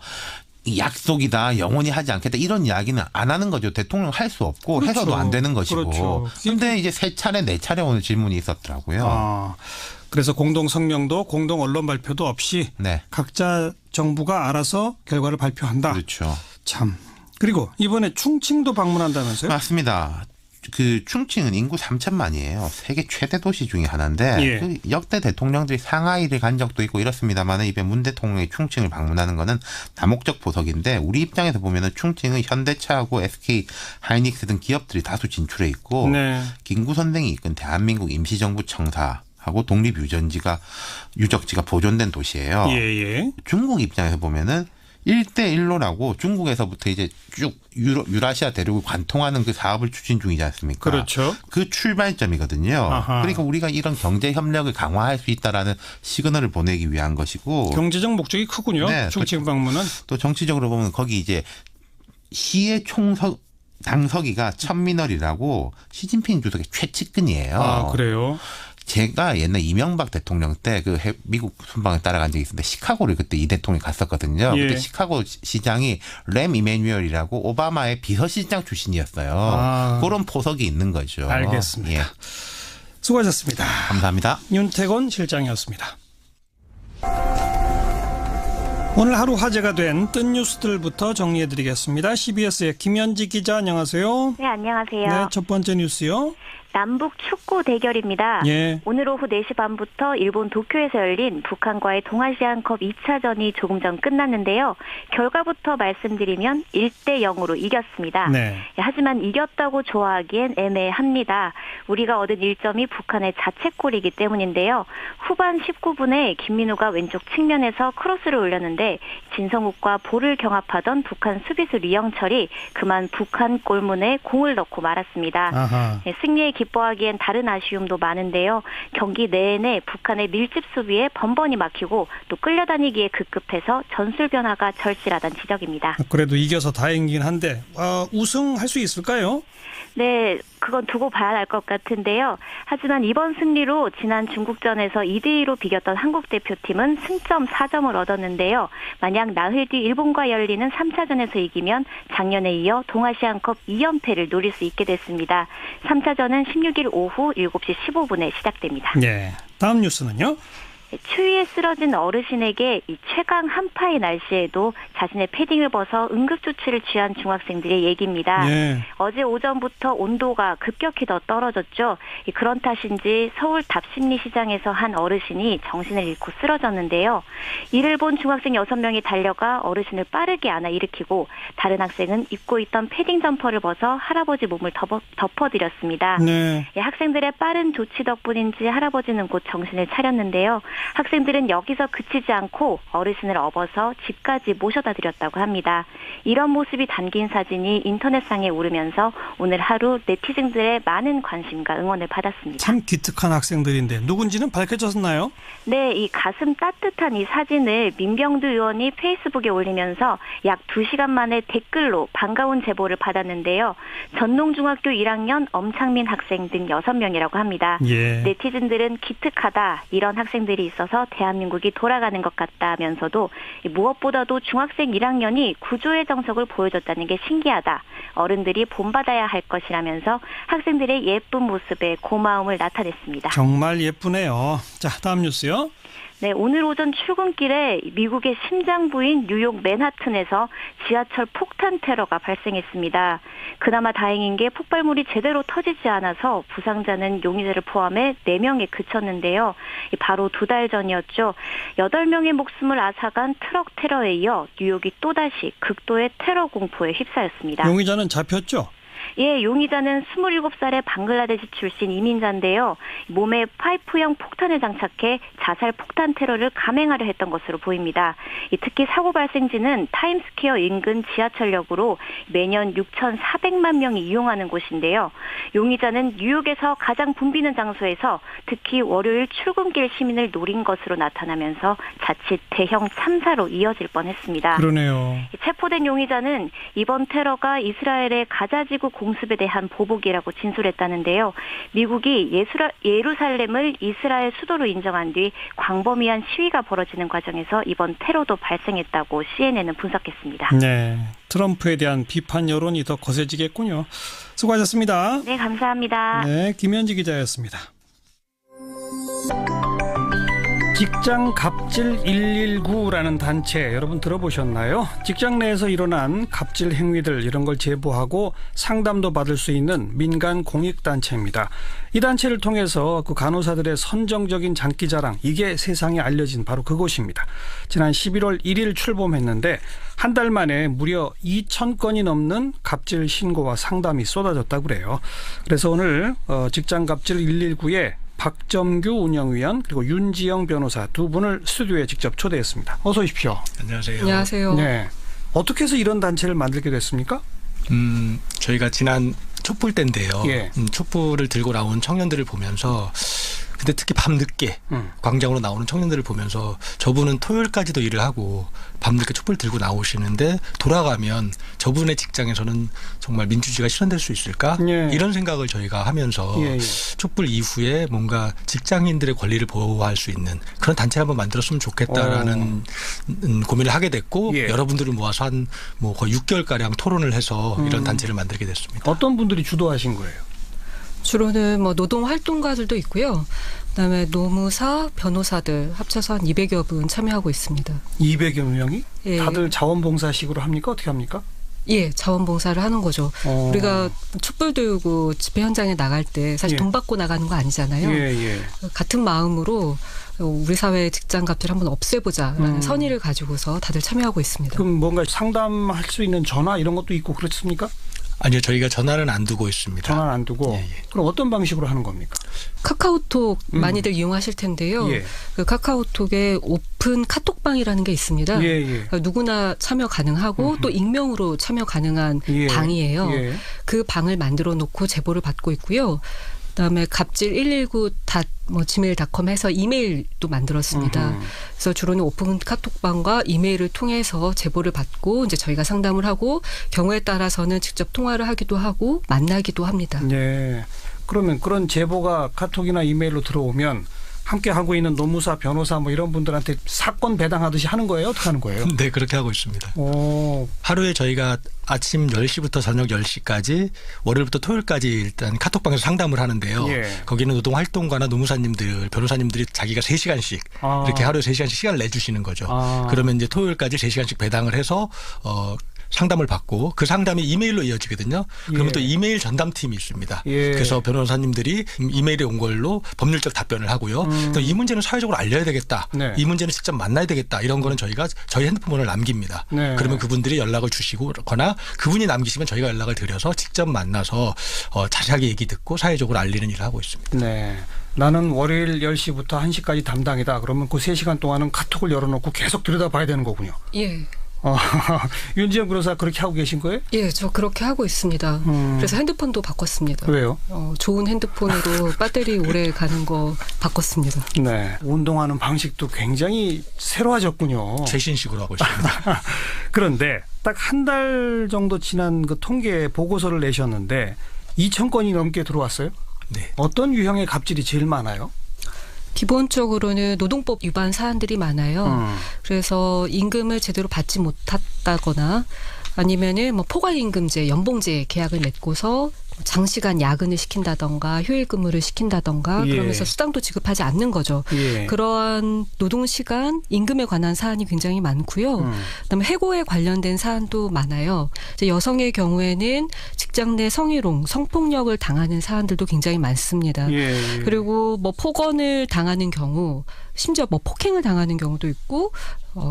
Speaker 5: 약속이다, 영원히 하지 않겠다 이런 이야기는 안 하는 거죠. 대통령 할 수 없고
Speaker 1: 그렇죠.
Speaker 5: 해서도 안 되는 것이고.
Speaker 1: 그렇죠.
Speaker 5: 그런데 이제 세 차례, 네 차례 오늘 질문이 있었더라고요.
Speaker 1: 그래서 공동 성명도 공동 언론 발표도 없이
Speaker 5: 네.
Speaker 1: 각자 정부가 알아서 결과를 발표한다.
Speaker 5: 그렇죠.
Speaker 1: 참. 그리고 이번에 충칭도 방문한다면서요?
Speaker 5: 맞습니다. 그 충칭은 인구 3천만이에요. 세계 최대 도시 중에 하나인데
Speaker 1: 예.
Speaker 5: 그 역대 대통령들이 상하이를 간 적도 있고 이렇습니다만 이번 문 대통령이 충칭을 방문하는 거는 다목적 보석인데 우리 입장에서 보면은 충칭은 현대차하고 SK 하이닉스 등 기업들이 다수 진출해 있고
Speaker 1: 네.
Speaker 5: 김구 선생이 이끈 대한민국 임시정부 청사하고 독립유전지가 유적지가 보존된 도시예요.
Speaker 1: 예.
Speaker 5: 중국 입장에서 보면은 1대1로라고 중국에서부터 이제 쭉 유라시아 대륙을 관통하는 그 사업을 추진 중이지 않습니까?
Speaker 1: 그렇죠.
Speaker 5: 그 출발점이거든요.
Speaker 1: 아하.
Speaker 5: 그러니까 우리가 이런 경제 협력을 강화할 수 있다라는 시그널을 보내기 위한 것이고
Speaker 1: 경제적 목적이 크군요.
Speaker 5: 네,
Speaker 1: 충칭 방문은.
Speaker 5: 또 정치적으로 보면 거기 이제 시의 총석 당서기가 천민월이라고 시진핑 주석의 최측근이에요.
Speaker 1: 아, 그래요?
Speaker 5: 제가 옛날 이명박 대통령 때 그 미국 순방을 따라간 적이 있었는데 시카고를 그때 이 대통령이 갔었거든요.
Speaker 1: 예.
Speaker 5: 그때 시카고 시장이 램 이메뉴얼이라고 오바마의 비서실장 출신이었어요.
Speaker 1: 아.
Speaker 5: 그런 포석이 있는 거죠.
Speaker 1: 알겠습니다.
Speaker 5: 예.
Speaker 1: 수고하셨습니다.
Speaker 5: 감사합니다.
Speaker 1: 윤태곤 실장이었습니다. 오늘 하루 화제가 된 뜬 뉴스들부터 정리해드리겠습니다. CBS의 김현지 기자 안녕하세요.
Speaker 6: 네, 안녕하세요.
Speaker 1: 네, 첫 번째 뉴스요.
Speaker 6: 남북 축구 대결입니다.
Speaker 1: 예.
Speaker 6: 오늘 오후 4시 반부터 일본 도쿄에서 열린 북한과의 동아시안컵 2차전이 조금 전 끝났는데요. 결과부터 말씀드리면 1-0으로 이겼습니다.
Speaker 1: 네.
Speaker 6: 하지만 이겼다고 좋아하기엔 애매합니다. 우리가 얻은 1점이 북한의 자책골이기 때문인데요. 후반 19분에 김민우가 왼쪽 측면에서 크로스를 올렸는데 진성욱과 볼을 경합하던 북한 수비수 리영철이 그만 북한 골문에 공을 넣고 말았습니다.
Speaker 1: 아하.
Speaker 6: 승리에 기뻐하기엔 다른 아쉬움도 많은데요. 경기 내내 북한의 밀집 수비에 번번이 막히고 또 끌려다니기에 급급해서 전술 변화가 절실하다는 지적입니다.
Speaker 1: 그래도 이겨서 다행이긴 한데 우승할 수 있을까요?
Speaker 6: 네, 그건 두고 봐야 할 것 같은데요. 하지만 이번 승리로 지난 중국전에서 2-2로 비겼던 한국 대표팀은 승점 4점을 얻었는데요. 만약 나흘 뒤 일본과 열리는 3차전에서 이기면 작년에 이어 동아시안컵 2연패를 노릴 수 있게 됐습니다. 3차전은 16일 오후 7시 15분에 시작됩니다.
Speaker 1: 네. 다음 뉴스는요?
Speaker 6: 추위에 쓰러진 어르신에게 이 최강 한파의 날씨에도 자신의 패딩을 벗어 응급조치를 취한 중학생들의 얘기입니다.
Speaker 1: 예.
Speaker 6: 어제 오전부터 온도가 급격히 더 떨어졌죠. 그런 탓인지 서울 답심리시장에서 한 어르신이 정신을 잃고 쓰러졌는데요. 이를 본 중학생 6명이 달려가 어르신을 빠르게 안아 일으키고 다른 학생은 입고 있던 패딩 점퍼를 벗어 할아버지 몸을 덮어드렸습니다.
Speaker 1: 네.
Speaker 6: 학생들의 빠른 조치 덕분인지 할아버지는 곧 정신을 차렸는데요. 학생들은 여기서 그치지 않고 어르신을 업어서 집까지 모셔다 드렸다고 합니다. 이런 모습이 담긴 사진이 인터넷상에 오르면서 오늘 하루 네티즌들의 많은 관심과 응원을 받았습니다.
Speaker 1: 참 기특한 학생들인데 누군지는 밝혀졌나요?
Speaker 6: 네, 이 가슴 따뜻한 이 사진을 민병두 의원이 페이스북에 올리면서 약 2시간 만에 댓글로 반가운 제보를 받았는데요. 전농중학교 1학년 엄창민 학생 등 6명이라고 합니다.
Speaker 1: 예.
Speaker 6: 네티즌들은 기특하다, 이런 학생들이 있어서 대한민국이 돌아가는 것 같다면서도 무엇보다도 중학생 1학년이 구조의 정석을 보여줬다는 게 신기하다. 어른들이 본받아야 할 것이라면서 학생들의 예쁜 모습에 고마움을 나타냈습니다.
Speaker 1: 정말 예쁘네요. 자, 다음 뉴스요.
Speaker 6: 네, 오늘 오전 출근길에 미국의 심장부인 뉴욕 맨하튼에서 지하철 폭탄 테러가 발생했습니다. 그나마 다행인 게 폭발물이 제대로 터지지 않아서 부상자는 용의자를 포함해 4명에 그쳤는데요. 바로 2달 전이었죠. 8명의 목숨을 앗아간 트럭 테러에 이어 뉴욕이 또다시 극도의 테러 공포에 휩싸였습니다.
Speaker 1: 용의자는 잡혔죠?
Speaker 6: 예, 용의자는 27살의 방글라데시 출신 이민자인데요. 몸에 파이프형 폭탄을 장착해 자살 폭탄 테러를 감행하려 했던 것으로 보입니다. 특히 사고 발생지는 타임스퀘어 인근 지하철역으로 매년 6,400만 명이 이용하는 곳인데요. 용의자는 뉴욕에서 가장 붐비는 장소에서 특히 월요일 출근길 시민을 노린 것으로 나타나면서 자칫 대형 참사로 이어질 뻔했습니다.
Speaker 1: 그러네요.
Speaker 6: 체포된 용의자는 이번 테러가 이스라엘의 가자지구 공습에 대한 보복이라고 진술했다는데요. 미국이 예루살렘을 이스라엘 수도로 인정한 뒤 광범위한 시위가 벌어지는 과정에서 이번 테러도 발생했다고 CNN은 분석했습니다.
Speaker 1: 네, 트럼프에 대한 비판 여론이 더 거세지겠군요. 수고하셨습니다.
Speaker 6: 네, 감사합니다.
Speaker 1: 네, 김현지 기자였습니다. 직장 갑질 119라는 단체 여러분 들어보셨나요? 직장 내에서 일어난 갑질 행위들 이런 걸 제보하고 상담도 받을 수 있는 민간 공익단체입니다. 이 단체를 통해서 그 간호사들의 선정적인 장기자랑 이게 세상에 알려진 바로 그곳입니다. 지난 11월 1일 출범했는데 한 달 만에 무려 2,000건이 넘는 갑질 신고와 상담이 쏟아졌다고 그래요. 그래서 오늘 직장 갑질 119에 박점규 운영위원 그리고 윤지영 변호사 두 분을 스튜디오에 직접 초대했습니다. 어서 오십시오.
Speaker 7: 안녕하세요.
Speaker 3: 안녕하세요.
Speaker 1: 네, 어떻게 해서 이런 단체를 만들게 됐습니까?
Speaker 7: 저희가 지난 촛불 때인데요.
Speaker 1: 예.
Speaker 7: 촛불을 들고 나온 청년들을 보면서 근데 특히 밤늦게 광장으로 나오는 청년들을 보면서 저분은 토요일까지도 일을 하고 밤늦게 촛불 들고 나오시는데 돌아가면 저분의 직장에서는 정말 민주주의가 실현될 수 있을까?
Speaker 1: 예.
Speaker 7: 이런 생각을 저희가 하면서
Speaker 1: 예.
Speaker 7: 촛불 이후에 뭔가 직장인들의 권리를 보호할 수 있는 그런 단체를 한번 만들었으면 좋겠다라는 고민을 하게 됐고
Speaker 1: 예.
Speaker 7: 여러분들을 모아서 한 뭐 거의 6개월가량 토론을 해서 이런 단체를 만들게 됐습니다.
Speaker 1: 어떤 분들이 주도하신 거예요?
Speaker 8: 주로는 뭐 노동활동가들도 있고요. 그다음에 노무사, 변호사들 합쳐서 한 200여 분 참여하고 있습니다.
Speaker 1: 200여 명이?
Speaker 8: 예.
Speaker 1: 다들 자원봉사식으로 합니까? 어떻게 합니까?
Speaker 8: 예, 자원봉사를 하는 거죠. 우리가 촛불 들고 집회 현장에 나갈 때 사실
Speaker 1: 예.
Speaker 8: 돈 받고 나가는 거 아니잖아요.
Speaker 1: 예.
Speaker 8: 같은 마음으로 우리 사회의 직장갑질 한번 없애보자라는 선의를 가지고서 다들 참여하고 있습니다.
Speaker 1: 그럼 뭔가 상담할 수 있는 전화 이런 것도 있고 그렇습니까?
Speaker 7: 아니요, 저희가 전화는 안 두고 있습니다.
Speaker 1: 전화는 안 두고.
Speaker 7: 예.
Speaker 1: 그럼 어떤 방식으로 하는 겁니까?
Speaker 8: 카카오톡 많이들 이용하실 텐데요.
Speaker 1: 예.
Speaker 8: 그 카카오톡에 오픈 카톡방이라는 게 있습니다. 그러니까 누구나 참여 가능하고 또 익명으로 참여 가능한 방이에요. 그 방을 만들어 놓고 제보를 받고 있고요. 그다음에 갑질119.gmail.com 해서 이메일도 만들었습니다. 그래서 주로는 오픈 카톡방과 이메일을 통해서 제보를 받고 이제 저희가 상담을 하고 경우에 따라서는 직접 통화를 하기도 하고 만나기도 합니다.
Speaker 1: 네. 그러면 그런 제보가 카톡이나 이메일로 들어오면 함께 하고 있는 노무사, 변호사 뭐 이런 분들한테 사건 배당하듯이 하는 거예요? 어떻게 하는 거예요?
Speaker 7: 네, 그렇게 하고 있습니다.
Speaker 1: 오.
Speaker 7: 하루에 저희가 아침 10시부터 저녁 10시까지 월요일부터 토요일까지 일단 카톡방에서 상담을 하는데요.
Speaker 1: 예.
Speaker 7: 거기는 노동활동가나 노무사님들, 변호사님들이 자기가 3시간씩 이렇게 하루에 3시간씩 시간을 내주시는 거죠. 그러면 이제 토요일까지 3시간씩 배당을 해서 상담을 받고 그 상담이 이메일로 이어지거든요. 그러면 또 이메일 전담팀이 있습니다. 그래서 변호사님들이 이메일에 온 걸로 법률적 답변을 하고요. 또 이 문제는 사회적으로 알려야 되겠다.
Speaker 1: 네.
Speaker 7: 이 문제는 직접 만나야 되겠다. 이런 거는 저희가 저희 핸드폰 번호를 남깁니다.
Speaker 1: 네.
Speaker 7: 그러면 그분들이 연락을 주시거나 그분이 남기시면 저희가 연락을 드려서 직접 만나서 자세하게 얘기 듣고 사회적으로 알리는 일을 하고 있습니다.
Speaker 1: 네. 나는 월요일 10시부터 1시까지 담당이다. 그러면 그 3시간 동안은 카톡을 열어놓고 계속 들여다봐야 되는 거군요.
Speaker 8: 예.
Speaker 1: 윤지영 변호사 그렇게 하고 계신 거예요?
Speaker 8: 예, 저 그렇게 하고 있습니다. 그래서 핸드폰도 바꿨습니다.
Speaker 1: 왜요?
Speaker 8: 좋은 핸드폰으로 배터리 오래 가는 거 바꿨습니다.
Speaker 1: 네. 운동하는 방식도 굉장히 새로워졌군요.
Speaker 7: 최신식으로 하고 있습니다.
Speaker 1: 그런데 딱 한 달 정도 지난 그 통계 보고서를 내셨는데 2,000건이 넘게 들어왔어요?
Speaker 7: 네.
Speaker 1: 어떤 유형의 갑질이 제일 많아요?
Speaker 8: 기본적으로는 노동법 위반 사안들이 많아요. 그래서 임금을 제대로 받지 못했다거나 아니면은 뭐 포괄임금제, 연봉제 계약을 맺고서 장시간 야근을 시킨다던가 휴일 근무를 시킨다던가 그러면서 수당도 지급하지 않는 거죠. 그러한 노동시간, 임금에 관한 사안이 굉장히 많고요. 그다음에 해고에 관련된 사안도 많아요. 이제 여성의 경우에는 직장 내 성희롱, 성폭력을 당하는 사안들도 굉장히 많습니다. 그리고 뭐 폭언을 당하는 경우, 심지어 뭐 폭행을 당하는 경우도 있고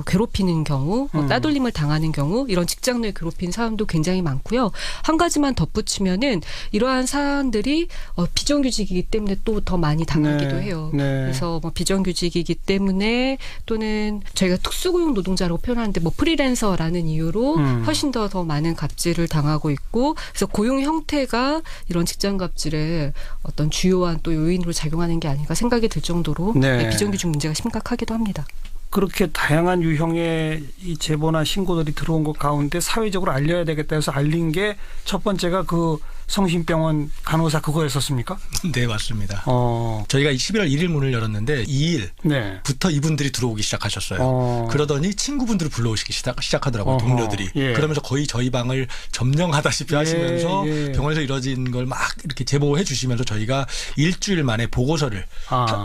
Speaker 8: 괴롭히는 경우, 따돌림을 당하는 경우 이런 직장 내 괴롭힌 사안도 굉장히 많고요. 한 가지만 덧붙이면은 이러한 사안들이 비정규직이기 때문에 또 더 많이 당하기도 해요. 그래서 뭐 비정규직이기 때문에 또는 저희가 특수고용 노동자라고 표현하는데 뭐 프리랜서라는 이유로 훨씬 더 많은 갑질을 당하고 있고 그래서 고용 형태가 이런 직장 갑질의 어떤 주요한 또 요인으로 작용하는 게 아닌가 생각이 들 정도로 비정규직 문제가 심각하기도 합니다.
Speaker 1: 그렇게 다양한 유형의 이 제보나 신고들이 들어온 것 가운데 사회적으로 알려야 되겠다 해서 알린 게 첫 번째가 그 성심병원 간호사 그거였었습니까?
Speaker 7: 네, 맞습니다. 저희가 11월 1일 문을 열었는데 2일부터 이분들이 들어오기 시작하셨어요. 그러더니 친구분들을 불러오시기 시작하더라고요. 동료들이. 그러면서 거의 저희 방을 점령하다시피 하시면서 병원에서 이뤄진 걸 막 이렇게 제보해 주시면서 저희가 일주일 만에 보고서를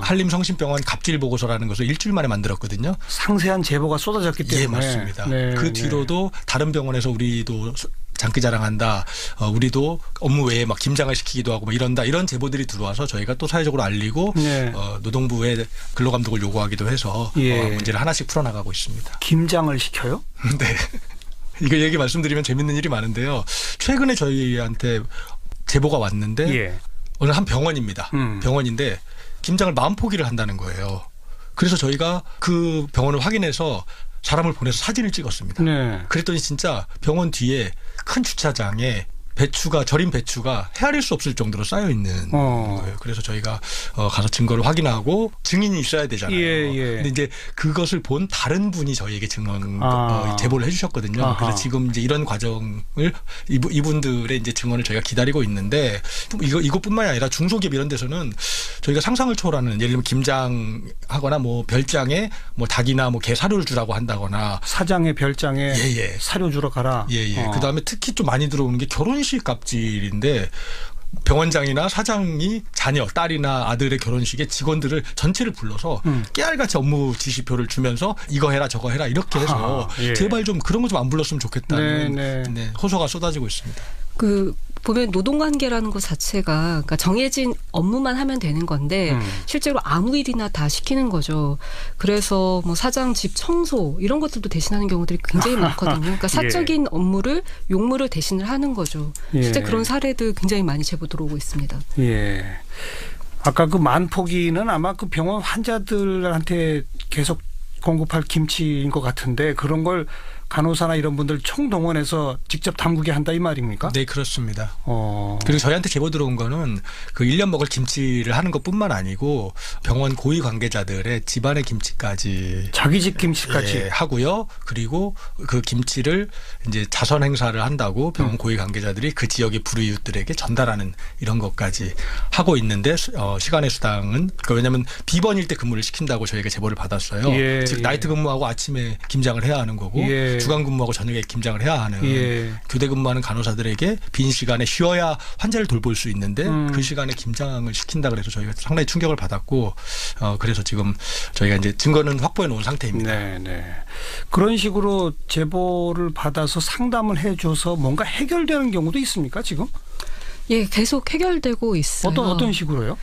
Speaker 7: 한림성심병원 갑질 보고서라는 것을 일주일 만에 만들었거든요.
Speaker 1: 상세한 제보가 쏟아졌기 때문에.
Speaker 7: 예, 맞습니다. 그 뒤로도 다른 병원에서 우리도 장기자랑한다. 우리도 업무 외에 막 김장을 시키기도 하고 막 이런다. 이런 제보들이 들어와서 저희가 또 사회적으로 알리고 노동부에 근로감독을 요구하기도 해서 문제를 하나씩 풀어나가고 있습니다.
Speaker 1: 김장을 시켜요?
Speaker 7: 네. 이거 얘기 말씀드리면 재밌는 일이 많은데요. 최근에 저희한테 제보가 왔는데 어느 한 병원입니다. 병원인데 김장을 마음포기를 한다는 거예요. 그래서 저희가 그 병원을 확인해서 사람을 보내서 사진을 찍었습니다. 그랬더니 진짜 병원 뒤에 큰 주차장에 배추가 절인 배추가 헤아릴 수 없을 정도로 쌓여 있는 거예요. 그래서 저희가 가서 증거를 확인하고 증인이 있어야 되잖아요. 근데 이제 그것을 본 다른 분이 저희에게 제보를 해주셨거든요. 그래서 지금 이제 이런 과정을 이분들의 이제 증언을 저희가 기다리고 있는데 이것뿐만이 아니라 중소기업 이런 데서는 저희가 상상을 초월하는 예를 들면 김장하거나 뭐 별장에 뭐 닭이나 뭐 개 사료를 주라고 한다거나
Speaker 1: 사장의 별장에 사료 주러 가라.
Speaker 7: 그다음에 특히 좀 많이 들어오는 게 결혼식 갑질인데 병원장이나 사장이 자녀, 딸이나 아들의 결혼식에 직원들을 전체를 불러서 깨알같이 업무 지시표를 주면서 이거 해라 저거 해라 이렇게 해서 제발 좀 그런 거 좀 안 불렀으면 좋겠다는 호소가 쏟아지고 있습니다.
Speaker 8: 보면 노동관계라는 것 자체가 그러니까 정해진 업무만 하면 되는 건데 실제로 아무 일이나 다 시키는 거죠. 그래서 뭐 사장 집 청소 이런 것들도 대신하는 경우들이 굉장히 많거든요. 그러니까 사적인 업무를 용무를 대신을 하는 거죠. 실제 그런 사례도 굉장히 많이 제보 들어오고 있습니다.
Speaker 1: 아까 그 만포기는 아마 그 병원 환자들한테 계속 공급할 김치인 것 같은데 그런 걸 간호사나 이런 분들 총동원해서 직접 담그게 한다 이 말입니까?
Speaker 7: 네, 그렇습니다. 그리고 저희한테 제보 들어온 거는 그 1년 먹을 김치를 하는 것뿐만 아니고 병원 고위 관계자들의 집안의 김치까지
Speaker 1: 자기 집 김치까지
Speaker 7: 하고요. 그리고 그 김치를 이제 자선 행사를 한다고 병원 고위 관계자들이 그 지역의 불우이웃들에게 전달하는 이런 것까지 하고 있는데 시간의 수당은 왜냐하면 비번일 때 근무를 시킨다고 저희가 제보를 받았어요. 즉 나이트 근무하고 아침에 김장을 해야 하는 거고 주간 근무하고 저녁에 김장을 해야 하는 교대 근무하는 간호사들에게 빈 시간에 쉬어야 환자를 돌볼 수 있는데 그 시간에 김장을 시킨다 그래서 저희가 상당히 충격을 받았고 그래서 지금 저희가 이제 증거는 확보해 놓은 상태입니다.
Speaker 1: 그런 식으로 제보를 받아서 상담을 해줘서 뭔가 해결되는 경우도 있습니까 지금?
Speaker 8: 계속 해결되고 있어요.
Speaker 1: 어떤 식으로요?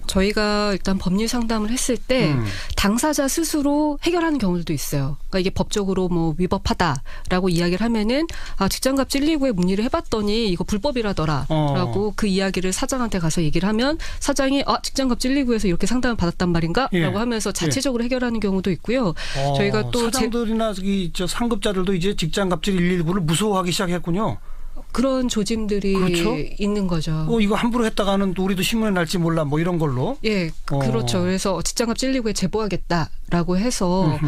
Speaker 8: 저희가 일단 법률 상담을 했을 때 당사자 스스로 해결하는 경우도 있어요. 그러니까 이게 법적으로 뭐 위법하다라고 이야기를 하면은 직장갑질 119에 문의를 해봤더니 이거 불법이라더라라고 그 이야기를 사장한테 가서 얘기를 하면 사장이 직장갑질 119에서 이렇게 상담을 받았단 말인가라고 하면서 자체적으로 해결하는 경우도 있고요. 저희가 또
Speaker 1: 사장들이나 저 상급자들도 이제 직장갑질 119를 무서워하기 시작했군요.
Speaker 8: 그런 조짐들이 있는 거죠.
Speaker 1: 이거 함부로 했다가는 우리도 신문에 날지 몰라 뭐 이런 걸로.
Speaker 8: 그렇죠. 그래서 직장갑질 119에 제보하겠다라고 해서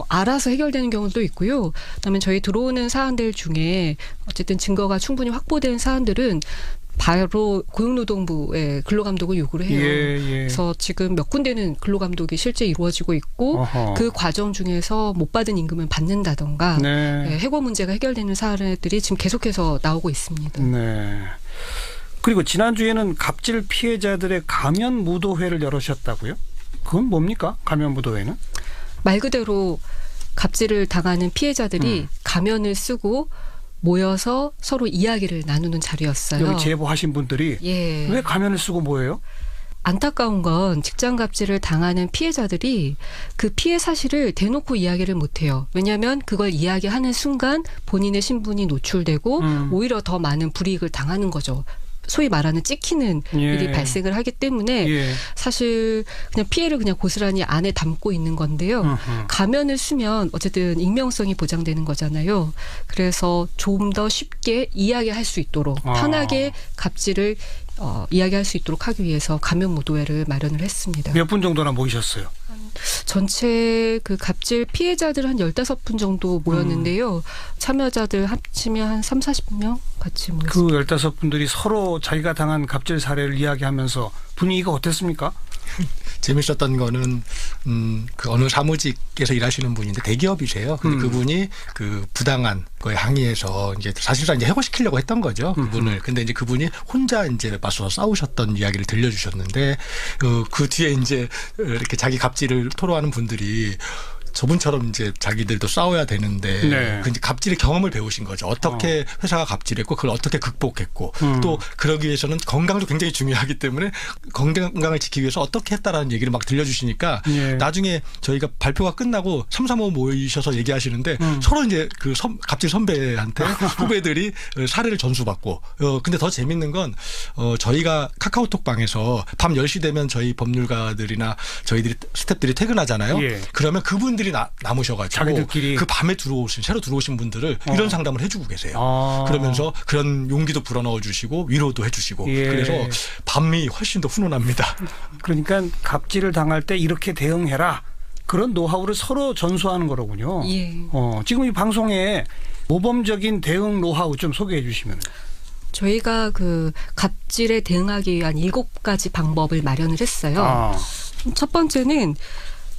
Speaker 8: 알아서 해결되는 경우도 있고요. 그다음에 저희 들어오는 사안들 중에 어쨌든 증거가 충분히 확보된 사안들은 바로 고용노동부에 근로감독을 요구를 해요. 그래서 지금 몇 군데는 근로감독이 실제 이루어지고 있고 그 과정 중에서 못 받은 임금을 받는다던가 해고 문제가 해결되는 사례들이 지금 계속해서 나오고 있습니다.
Speaker 1: 그리고 지난주에는 갑질 피해자들의 가면 무도회를 열으셨다고요? 그건 뭡니까? 가면 무도회는?
Speaker 8: 말 그대로 갑질을 당하는 피해자들이 가면을 쓰고 모여서 서로 이야기를 나누는 자리였어요.
Speaker 1: 여기 제보하신 분들이 왜 가면을 쓰고 뭐예요?
Speaker 8: 안타까운 건 직장갑질을 당하는 피해자들이 그 피해 사실을 대놓고 이야기를 못해요. 왜냐하면 그걸 이야기하는 순간 본인의 신분이 노출되고 오히려 더 많은 불이익을 당하는 거죠. 소위 말하는 찍히는 일이 발생을 하기 때문에 사실 그냥 피해를 그냥 고스란히 안에 담고 있는 건데요. 가면을 쓰면 어쨌든 익명성이 보장되는 거잖아요. 그래서 좀 더 쉽게 이야기할 수 있도록 편하게 갑질을 이야기할 수 있도록 하기 위해서 가면 무도회를 마련을 했습니다.
Speaker 1: 몇 분 정도나 모이셨어요?
Speaker 8: 전체 그 갑질 피해자들 한 15분 정도 모였는데요. 참여자들 합치면 한 30-40명 같이 모였습니다.
Speaker 1: 그 15분들이 서로 자기가 당한 갑질 사례를 이야기하면서 분위기가 어땠습니까?
Speaker 7: 재밌었던 거는 그 어느 사무직에서 일하시는 분인데 대기업이세요. 근데 그분이 그 부당한 거에 항의해서 이제 사실상 이제 해고시키려고 했던 거죠. 그분을. 근데 이제 그분이 혼자 이제 맞서서 싸우셨던 이야기를 들려주셨는데 그 뒤에 이제 이렇게 자기 갑질을 토로하는 분들이 저분처럼 이제 자기들도 싸워야 되는데 그 이제 갑질의 경험을 배우신 거죠. 어떻게 회사가 갑질했고 그걸 어떻게 극복했고 또 그러기 위해서는 건강도 굉장히 중요하기 때문에 건강을 지키기 위해서 어떻게 했다라는 얘기를 막 들려주시니까 나중에 저희가 발표가 끝나고 335 모이셔서 얘기하시는데 서로 이제 그 갑질 선배한테 후배들이 사례를 전수받고 근데 더 재밌는 건 저희가 카카오톡 방에서 밤 10시 되면 저희 법률가들이나 저희들이 스태프들이 퇴근하잖아요. 그러면 그분들이 노동일이 남으셔가지고
Speaker 1: 자기들끼리
Speaker 7: 그 밤에 새로 들어오신 분들을 이런 상담을 해주고 계세요. 그러면서 그런 용기도 불어넣어 주시고 위로도 해주시고 그래서 밤이 훨씬 더 훈훈합니다.
Speaker 1: 그러니까 갑질을 당할 때 이렇게 대응해라. 그런 노하우를 서로 전수하는 거로군요.
Speaker 8: 예.
Speaker 1: 지금 이 방송에 모범적인 대응 노하우 좀 소개해 주시면.
Speaker 8: 저희가 그 갑질에 대응하기 위한 7가지 방법을 마련을 했어요. 첫 번째는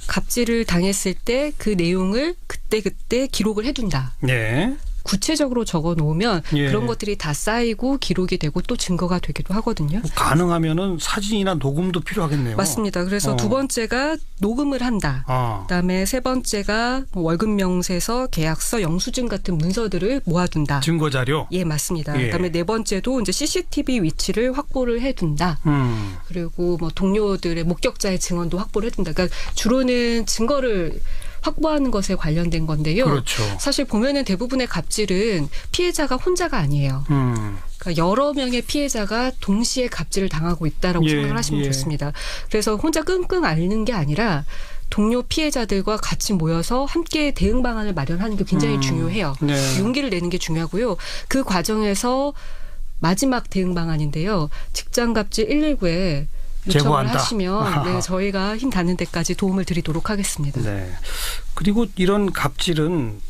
Speaker 8: 갑질을 당했을 때 그 내용을 그때그때 기록을 해둔다.
Speaker 1: 네.
Speaker 8: 구체적으로 적어 놓으면 그런 것들이 다 쌓이고 기록이 되고 또 증거가 되기도 하거든요.
Speaker 1: 가능하면은 사진이나 녹음도 필요하겠네요.
Speaker 8: 맞습니다. 그래서 두 번째가 녹음을 한다. 그다음에 세 번째가 월급 명세서, 계약서, 영수증 같은 문서들을 모아둔다.
Speaker 1: 증거 자료.
Speaker 8: 예, 맞습니다. 그다음에 네 번째도 이제 CCTV 위치를 확보를 해둔다. 그리고 뭐 동료들의 목격자의 증언도 확보를 해둔다. 그러니까 주로는 증거를 확보하는 것에 관련된 건데요.
Speaker 1: 그렇죠.
Speaker 8: 사실 보면은 대부분의 갑질은 피해자가 혼자가 아니에요. 그러니까 여러 명의 피해자가 동시에 갑질을 당하고 있다라고 생각을 하시면 좋습니다. 그래서 혼자 끙끙 앓는 게 아니라 동료 피해자들과 같이 모여서 함께 대응 방안을 마련하는 게 굉장히 중요해요.
Speaker 1: 네.
Speaker 8: 용기를 내는 게 중요하고요. 그 과정에서 마지막 대응 방안인데요. 직장갑질 119에 요청을
Speaker 1: 제보한다.
Speaker 8: 하시면 네, 저희가 힘 닿는 데까지 도움을 드리도록 하겠습니다.
Speaker 1: 네. 그리고 이런 갑질은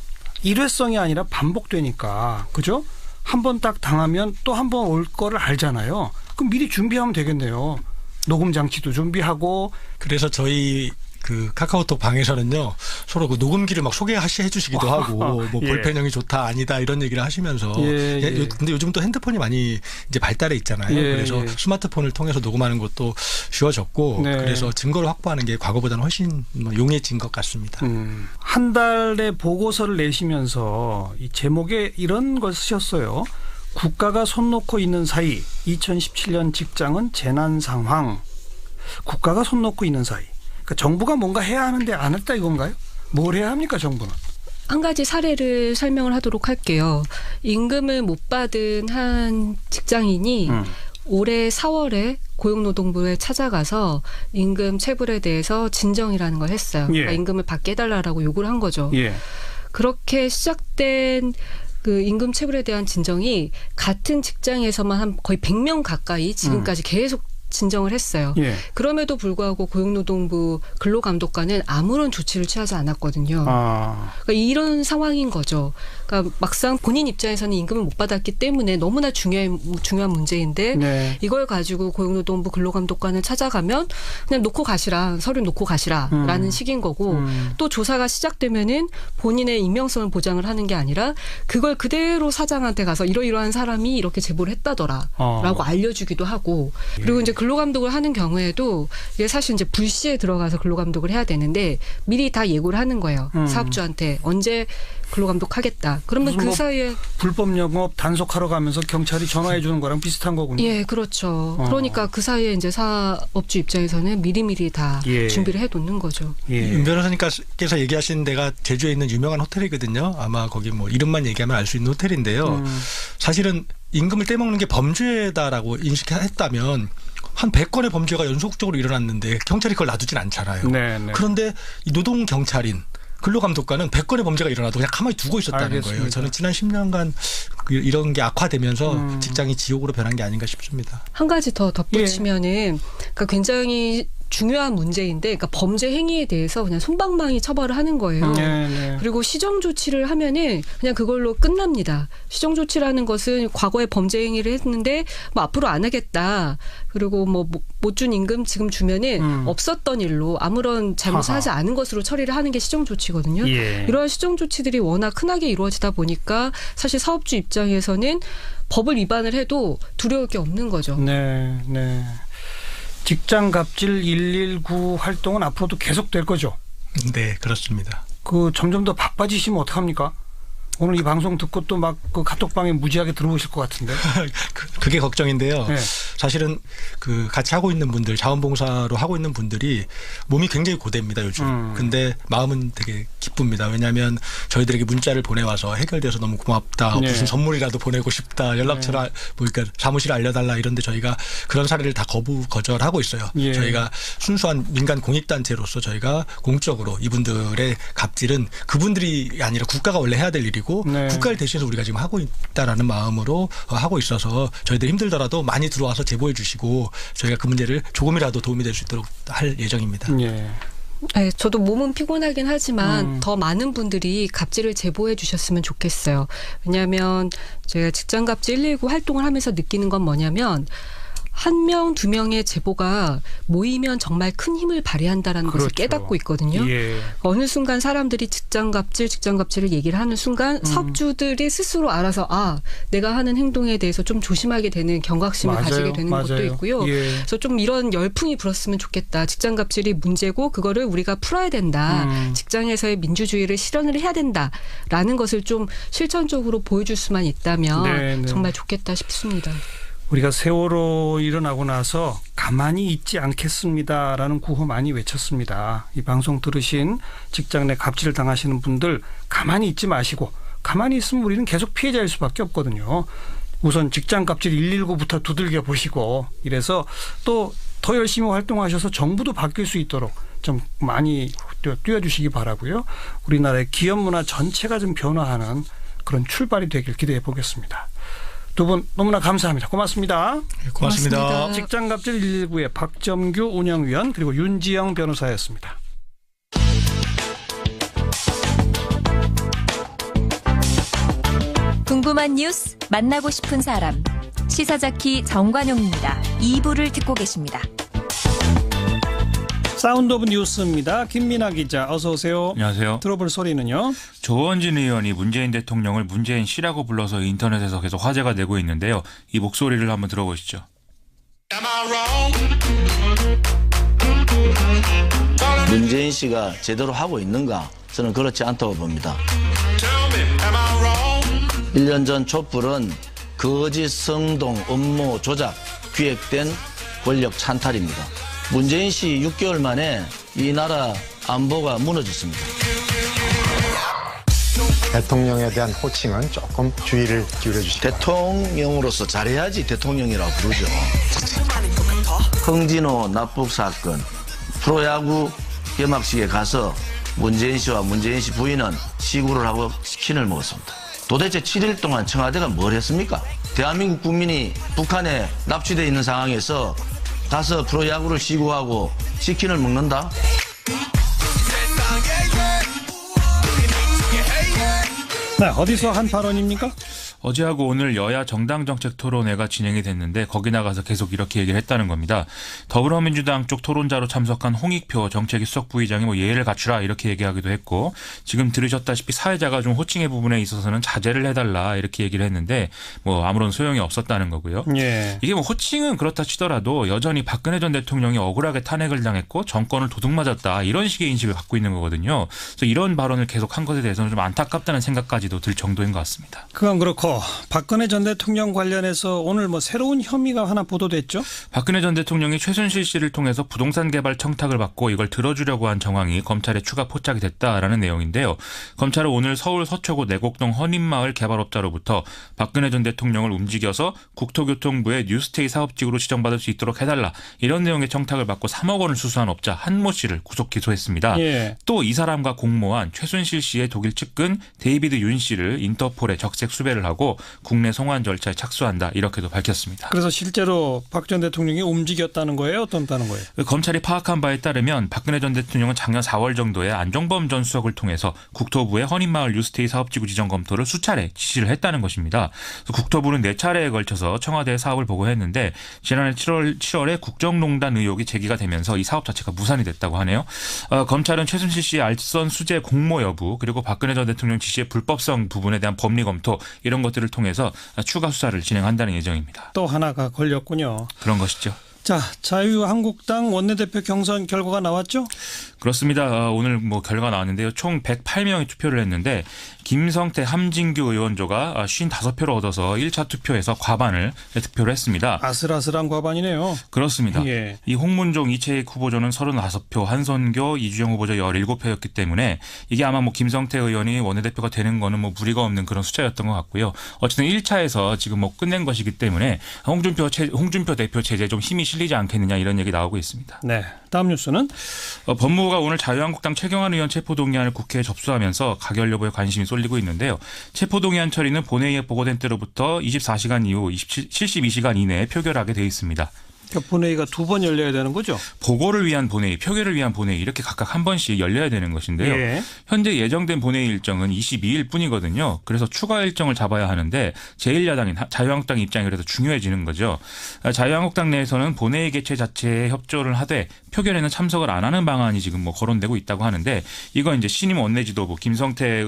Speaker 1: 일회성이 아니라 반복되니까 그죠? 한 번 딱 당하면 또 한 번 올 거를 알잖아요. 그럼 미리 준비하면 되겠네요. 녹음 장치도 준비하고.
Speaker 7: 그래서 저희 그 카카오톡 방에서는요 서로 그 녹음기를 막 소개해 주시기도 하고 뭐 볼펜형이 좋다 아니다 이런 얘기를 하시면서 근데 요즘 또 핸드폰이 많이 이제 발달해 있잖아요. 그래서 스마트폰을 통해서 녹음하는 것도 쉬워졌고 그래서 증거를 확보하는 게 과거보다는 훨씬 용이해진 것 같습니다.
Speaker 1: 한 달에 보고서를 내시면서 이 제목에 이런 걸 쓰셨어요. 국가가 손 놓고 있는 사이 2017년 직장은 재난 상황. 국가가 손 놓고 있는 사이. 그러니까 정부가 뭔가 해야 하는데 안 했다 이건가요? 뭘 해야 합니까 정부는?
Speaker 8: 한 가지 사례를 설명을 하도록 할게요. 임금을 못 받은 한 직장인이 올해 4월에 고용노동부에 찾아가서 임금 체불에 대해서 진정이라는 걸 했어요. 그러니까 임금을 받게 해달라고 요구를 한 거죠. 그렇게 시작된 그 임금 체불에 대한 진정이 같은 직장에서만 한 거의 100명 가까이 지금까지 계속 진정을 했어요. 그럼에도 불구하고 고용노동부 근로감독관은 아무런 조치를 취하지 않았거든요. 그러니까 이런 상황인 거죠. 그러니까 막상 본인 입장에서는 임금을 못 받았기 때문에 너무나 중요한 문제인데 이걸 가지고 고용노동부 근로감독관을 찾아가면 그냥 놓고 가시라, 서류 놓고 가시라라는 식인 거고 또 조사가 시작되면은 본인의 익명성을 보장을 하는 게 아니라 그걸 그대로 사장한테 가서 이러이러한 사람이 이렇게 제보를 했다더라라고 알려주기도 하고 그리고 이제 근로감독을 하는 경우에도 이게 사실 이제 불시에 들어가서 근로감독을 해야 되는데 미리 다 예고를 하는 거예요. 사업주한테 언제 근로감독하겠다. 그러면 그 사이에
Speaker 1: 불법 영업 단속하러 가면서 경찰이 전화해 주는 거랑 비슷한 거군요.
Speaker 8: 예, 그렇죠. 그러니까 그 사이에 이제 사업주 입장에서는 미리미리 다 준비를 해놓는 거죠.
Speaker 7: 윤 변호사님께서 얘기하신 데가 제주에 있는 유명한 호텔이거든요. 아마 거기 뭐 이름만 얘기하면 알 수 있는 호텔인데요. 사실은 임금을 떼먹는 게 범죄다라고 인식했다면 한 100건의 범죄가 연속적으로 일어났는데 경찰이 그걸 놔두진 않잖아요. 그런데 이 노동경찰인 근로감독관은 100건의 범죄가 일어나도 그냥 가만히 두고 있었다는 거예요. 저는 지난 10년간 이런 게 악화되면서 직장이 지옥으로 변한 게 아닌가 싶습니다.
Speaker 8: 한 가지 더 덧붙이면은 그러니까 굉장히 중요한 문제인데, 그러니까 범죄 행위에 대해서 그냥 솜방망이 처벌을 하는 거예요. 그리고 시정 조치를 하면은 그냥 그걸로 끝납니다. 시정 조치라는 것은 과거에 범죄 행위를 했는데 뭐 앞으로 안 하겠다. 그리고 뭐 못 준 임금 지금 주면은 없었던 일로 아무런 잘못을 하지 않은 것으로 처리를 하는 게 시정 조치거든요. 이러한 시정 조치들이 워낙 흔하게 이루어지다 보니까 사실 사업주 입장에서는 법을 위반을 해도 두려울 게 없는 거죠.
Speaker 1: 직장 갑질 119 활동은 앞으로도 계속될 거죠?
Speaker 7: 네, 그렇습니다.
Speaker 1: 그 점점 더 바빠지시면 어떡합니까? 오늘 이 방송 듣고 또 막 그 카톡방에 무지하게 들어오실 것 같은데.
Speaker 7: 그게 걱정인데요. 사실은 그 같이 하고 있는 분들, 자원봉사로 하고 있는 분들이 몸이 굉장히 고됩니다, 요즘. 근데 마음은 되게 기쁩니다. 왜냐하면 저희들에게 문자를 보내와서 해결돼서 너무 고맙다.
Speaker 1: 네.
Speaker 7: 무슨 선물이라도 보내고 싶다. 연락처를 그러니까 사무실 알려달라 이런데 저희가 그런 사례를 다 거절하고 있어요.
Speaker 1: 예.
Speaker 7: 저희가 순수한 민간 공익단체로서 저희가 공적으로 이분들의 갑질은 그분들이 아니라 국가가 원래 해야 될 일이고
Speaker 1: 네.
Speaker 7: 국가를 대신해서 우리가 지금 하고 있다라는 마음으로 하고 있어서 저희들 힘들더라도 많이 들어와서 제보해 주시고 저희가 그 문제를 조금이라도 도움이 될 수 있도록 할 예정입니다.
Speaker 1: 예.
Speaker 8: 네, 저도 몸은 피곤하긴 하지만 더 많은 분들이 갑질을 제보해 주셨으면 좋겠어요. 왜냐하면 제가 직장갑질 119 활동을 하면서 느끼는 건 뭐냐면 1명, 2명의 제보가 모이면 정말 큰 힘을 발휘한다라는
Speaker 1: 그렇죠.
Speaker 8: 것을 깨닫고 있거든요.
Speaker 1: 예.
Speaker 8: 어느 순간 사람들이 직장갑질을 얘기를 하는 순간 섭주들이 스스로 알아서 내가 하는 행동에 대해서 좀 조심하게 되는 경각심을
Speaker 1: 맞아요.
Speaker 8: 가지게 되는
Speaker 1: 맞아요.
Speaker 8: 것도 있고요.
Speaker 1: 예.
Speaker 8: 그래서 좀 이런 열풍이 불었으면 좋겠다. 직장갑질이 문제고 그거를 우리가 풀어야 된다. 직장에서의 민주주의를 실현을 해야 된다라는 것을 좀 실천적으로 보여줄 수만 있다면
Speaker 1: 네, 네.
Speaker 8: 정말 좋겠다 싶습니다.
Speaker 1: 우리가 세월호 일어나고 나서 가만히 있지 않겠습니다라는 구호 많이 외쳤습니다. 이 방송 들으신 직장 내 갑질을 당하시는 분들 가만히 있지 마시고 가만히 있으면 우리는 계속 피해자일 수밖에 없거든요. 우선 직장 갑질 119부터 두들겨 보시고 이래서 또 더 열심히 활동하셔서 정부도 바뀔 수 있도록 좀 많이 뛰어주시기 바라고요. 우리나라의 기업 문화 전체가 좀 변화하는 그런 출발이 되길 기대해 보겠습니다. 두 분 너무나 감사합니다. 고맙습니다.
Speaker 7: 고맙습니다.
Speaker 1: 직장갑질 119의 박점규 운영위원 그리고 윤지영 변호사였습니다.
Speaker 9: 궁금한 뉴스, 만나고 싶은 사람. 시사자키 정관용입니다. 2부를 듣고 계십니다.
Speaker 1: 사운드 오브 뉴스입니다. 김민아 기자 어서 오세요.
Speaker 10: 안녕하세요.
Speaker 1: 들어볼 소리는요.
Speaker 10: 조원진 의원이 문재인 대통령을 문재인 씨라고 불러서 인터넷에서 계속 화제가 되고 있는데요. 이 목소리를 한번 들어보시죠.
Speaker 11: 문재인 씨가 제대로 하고 있는가? 저는 그렇지 않다고 봅니다. 1년 전 촛불은 거짓 성동 음모 조작 기획된 권력 찬탈입니다. 문재인 씨 6개월 만에 이 나라 안보가 무너졌습니다.
Speaker 12: 대통령에 대한 호칭은 조금 주의를 기울여 주시기 바랍니다.
Speaker 11: 대통령으로서 잘해야지 대통령이라고 부르죠. 흥진호 납북 사건, 프로야구 개막식에 가서 문재인 씨와 문재인 씨 부인은 시구를 하고 치킨을 먹었습니다. 도대체 7일 동안 청와대가 뭘 했습니까? 대한민국 국민이 북한에 납치되어 있는 상황에서 가서 프로야구를 시구하고 치킨을 먹는다?
Speaker 1: 네, 어디서 한 발언입니까?
Speaker 10: 어제하고 오늘 여야 정당정책토론회가 진행이 됐는데 거기 나가서 계속 이렇게 얘기를 했다는 겁니다. 더불어민주당 쪽 토론자로 참석한 홍익표 정책위 수석 부의장이 예의를 갖추라 이렇게 얘기하기도 했고 지금 들으셨다시피 사회자가 좀 호칭의 부분에 있어서는 자제를 해달라 이렇게 얘기를 했는데 아무런 소용이 없었다는 거고요.
Speaker 1: 예.
Speaker 10: 이게 호칭은 그렇다 치더라도 여전히 박근혜 전 대통령이 억울하게 탄핵을 당했고 정권을 도둑맞았다 이런 식의 인식을 갖고 있는 거거든요. 그래서 이런 발언을 계속한 것에 대해서는 좀 안타깝다는 생각까지도 들 정도인 것 같습니다.
Speaker 1: 그건 그렇고 박근혜 전 대통령 관련해서 오늘 새로운 혐의가 하나 보도됐죠?
Speaker 10: 박근혜 전 대통령이 최순실 씨를 통해서 부동산 개발 청탁을 받고 이걸 들어주려고 한 정황이 검찰에 추가 포착이 됐다라는 내용인데요. 검찰은 오늘 서울 서초구 내곡동 헌인마을 개발업자로부터 박근혜 전 대통령을 움직여서 국토교통부의 뉴스테이 사업직으로 지정받을 수 있도록 해달라 이런 내용의 청탁을 받고 3억 원을 수수한 업자 한모 씨를 구속 기소했습니다.
Speaker 1: 예.
Speaker 10: 또 이 사람과 공모한 최순실 씨의 독일 측근 데이비드 윤 씨를 인터폴에 적색 수배를 하고 국내 송환 절차에 착수한다 이렇게도 밝혔습니다.
Speaker 1: 그래서 실제로 박 전 대통령이 움직였다는 거예요? 어떻다는 거예요?
Speaker 10: 검찰이 파악한 바에 따르면 박근혜 전 대통령은 작년 4월 정도에 안종범 전 수석을 통해서 국토부의 헌인마을 뉴스테이 사업지구 지정 검토를 수차례 지시를 했다는 것입니다. 국토부는 4차례에 걸쳐서 청와대에 사업을 보고했는데 지난해 7월에 국정농단 의혹이 제기가 되면서 이 사업 자체가 무산이 됐다고 하네요. 검찰은 최순실 씨의 알선 수재 공모 여부 그리고 박근혜 전 대통령 지시의 불법성 부분에 대한 법리 검토 이런 것들을 통해서 추가 수사를 진행한다는 예정입니다.
Speaker 1: 또 하나가 걸렸군요.
Speaker 10: 그런 것이죠.
Speaker 1: 자, 자유한국당 원내대표 경선 결과가 나왔죠?
Speaker 10: 그렇습니다. 오늘 결과 나왔는데요. 총 108명이 투표를 했는데 김성태, 함진규 의원조가 55표를 얻어서 1차 투표에서 과반을 득표를 했습니다.
Speaker 1: 아슬아슬한 과반이네요.
Speaker 10: 그렇습니다. 예. 이 홍문종, 이채익 후보조는 35표, 한선교, 이주영 후보조 17표였기 때문에 이게 아마 뭐 김성태 의원이 원내대표가 되는 거는 뭐 무리가 없는 그런 숫자였던 것 같고요. 어쨌든 1차에서 지금 뭐 끝낸 것이기 때문에 홍준표 대표 체제에 좀 힘이 실리지 않겠느냐 이런 얘기 나오고 있습니다.
Speaker 1: 네. 다음 뉴스는
Speaker 10: 법무부가 오늘 자유한국당 최경환 의원 체포동의안을 국회에 접수하면서 가결 여부에 관심이 쏠리고 있는데요. 체포동의안 처리는 본회의에 보고된 때로부터 24시간 이후 72시간 이내에 표결하게 돼 있습니다.
Speaker 1: 그러니까 본회의가 2번 열려야 되는 거죠?
Speaker 10: 보고를 위한 본회의, 표결을 위한 본회의 이렇게 각각 한 번씩 열려야 되는 것인데요. 예. 현재 예정된 본회의 일정은 22일 뿐이거든요. 그래서 추가 일정을 잡아야 하는데 제1야당인 자유한국당 입장이 그래서 중요해지는 거죠. 자유한국당 내에서는 본회의 개최 자체에 협조를 하되 표결에는 참석을 안 하는 방안이 지금 뭐 거론되고 있다고 하는데 이건 이제 신임 원내지도부 김성태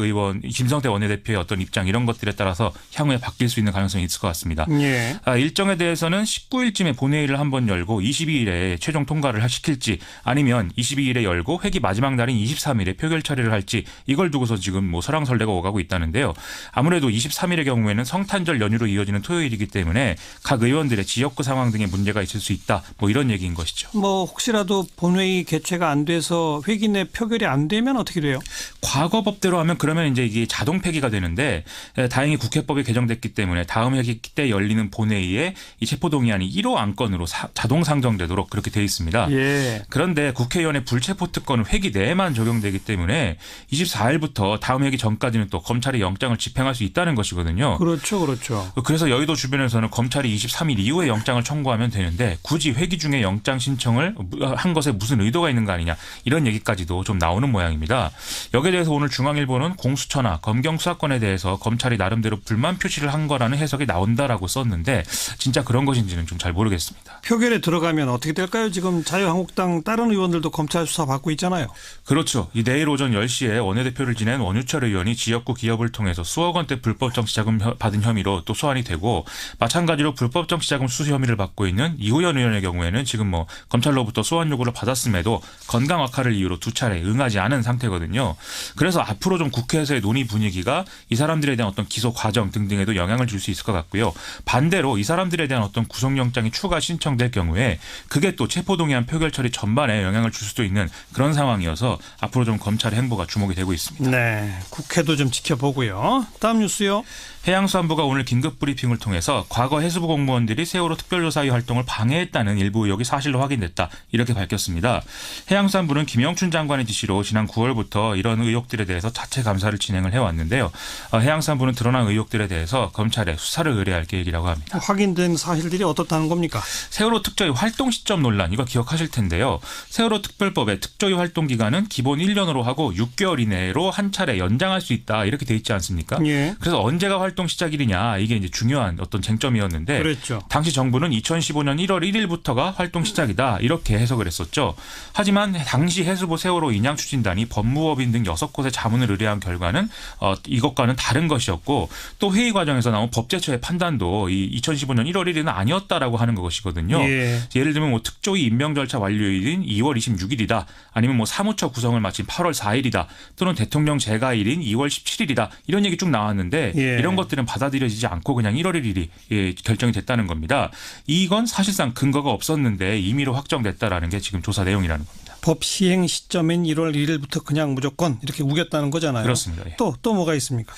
Speaker 10: 원내대표의 어떤 입장 이런 것들에 따라서 향후에 바뀔 수 있는 가능성이 있을 것 같습니다.
Speaker 1: 예.
Speaker 10: 일정에 대해서는 19일쯤에 본회의를 한번 열고 22일에 최종 통과를 시킬지 아니면 22일에 열고 회기 마지막 날인 23일에 표결 처리를 할지 이걸 두고서 지금 뭐 설왕설래가 오가고 있다는데요. 아무래도 23일의 경우에는 성탄절 연휴로 이어지는 토요일이기 때문에 각 의원들의 지역구 상황 등의 문제가 있을 수 있다. 뭐 이런 얘기인 것이죠.
Speaker 1: 뭐 혹시라도 본회의 개최가 안 돼서 회기 내 표결이 안 되면 어떻게 돼요?
Speaker 10: 과거 법대로 하면 그러면 이제 이게 자동 폐기가 되는데 다행히 국회법이 개정됐기 때문에 다음 회기 때 열리는 본회의에 이 체포동의안이 1호 안건으로 자동 상정되도록 그렇게 돼 있습니다.
Speaker 1: 예.
Speaker 10: 그런데 국회의원의 불체포 특권은 회기 내에만 적용되기 때문에 24일부터 다음 회기 전까지는 또 검찰이 영장을 집행할 수 있다는 것이거든요.
Speaker 1: 그렇죠. 그렇죠.
Speaker 10: 그래서 여의도 주변에서는 검찰이 23일 이후에 영장을 청구하면 되는데 굳이 회기 중에 영장 신청을 한 것에 무슨 의도가 있는 거 아니냐 이런 얘기까지도 좀 나오는 모양입니다. 여기에 대해서 오늘 중앙일보는 공수처나 검경 수사권에 대해서 검찰이 나름대로 불만 표시를 한 거라는 해석이 나온다라고 썼는데 진짜 그런 것인지는 좀 잘 모르겠습니다.
Speaker 1: 표결에 들어가면 어떻게 될까요? 지금 자유한국당 다른 의원들도 검찰 수사 받고 있잖아요.
Speaker 10: 그렇죠. 이 내일 오전 10시에 원내대표를 지낸 원유철 의원이 지역구 기업을 통해서 수억 원대 불법 정치자금 받은 혐의로 또 소환이 되고 마찬가지로 불법 정치자금 수수 혐의를 받고 있는 이호연 의원의 경우에는 지금 뭐 검찰로부터 소환 요구를 받았음에도 건강 악화를 이유로 2차례 응하지 않은 상태거든요. 그래서 앞으로 좀 국회에서의 논의 분위기가 이 사람들에 대한 어떤 기소 과정 등등에도 영향을 줄 수 있을 것 같고요. 반대로 이 사람들에 대한 어떤 구속영장이 추가 신청될 경우에 그게 또 체포동의안 표결 처리 전반에 영향을 줄 수도 있는 그런 상황이어서 앞으로 좀 검찰의 행보가 주목이 되고 있습니다.
Speaker 1: 네, 국회도 좀 지켜보고요. 다음 뉴스요.
Speaker 10: 해양수산부가 오늘 긴급 브리핑을 통해서 과거 해수부 공무원들이 세월호 특별조사위 활동을 방해했다는 일부 의혹이 사실로 확인됐다 이렇게 밝혔습니다. 해양수산부는 김영춘 장관의 지시로 지난 9월부터 이런 의혹들에 대해서 자체 감사를 진행을 해왔는데요. 해양수산부는 드러난 의혹들에 대해서 검찰에 수사를 의뢰할 계획이라고 합니다.
Speaker 1: 확인된 사실들이 어떻다는 겁니까?
Speaker 10: 세월호 특조위 활동 시점 논란 이거 기억하실 텐데요. 세월호 특별법의 특조위 활동 기간은 기본 1년으로 하고 6개월 이내로 한 차례 연장할 수 있다 이렇게 돼 있지 않습니까?
Speaker 1: 예.
Speaker 10: 그래서 언제가 활동 시작일이냐 이게 이제 중요한 어떤 쟁점이었는데
Speaker 1: 그랬죠.
Speaker 10: 당시 정부는 2015년 1월 1일부터가 활동 시작이다 이렇게 해석을 했었죠. 하지만 당시 해수부 세월호 인양 추진단이 법무법인 등 6곳에 자문을 의뢰한 결과는 이것과는 다른 것이었고 또 회의 과정에서 나온 법제처의 판단도 이 2015년 1월 1일은 아니었다라고 하는 것이거든요.
Speaker 1: 예.
Speaker 10: 예를 들면 뭐 특조위 임명 절차 완료일인 2월 26일이다. 아니면 뭐 사무처 구성을 마친 8월 4일이다. 또는 대통령 재가일인 2월 17일이다. 이런 얘기 쭉 나왔는데
Speaker 1: 예.
Speaker 10: 이런 것들은 받아들여지지 않고 그냥 1월 1일이 결정이 됐다는 겁니다. 이건 사실상 근거가 없었는데 임의로 확정됐다라는 게 지금 조사 내용이라는 겁니다.
Speaker 1: 법 시행 시점인 1월 1일부터 그냥 무조건 이렇게 우겼다는 거잖아요.
Speaker 10: 그렇습니다. 예.
Speaker 1: 또 뭐가 있습니까?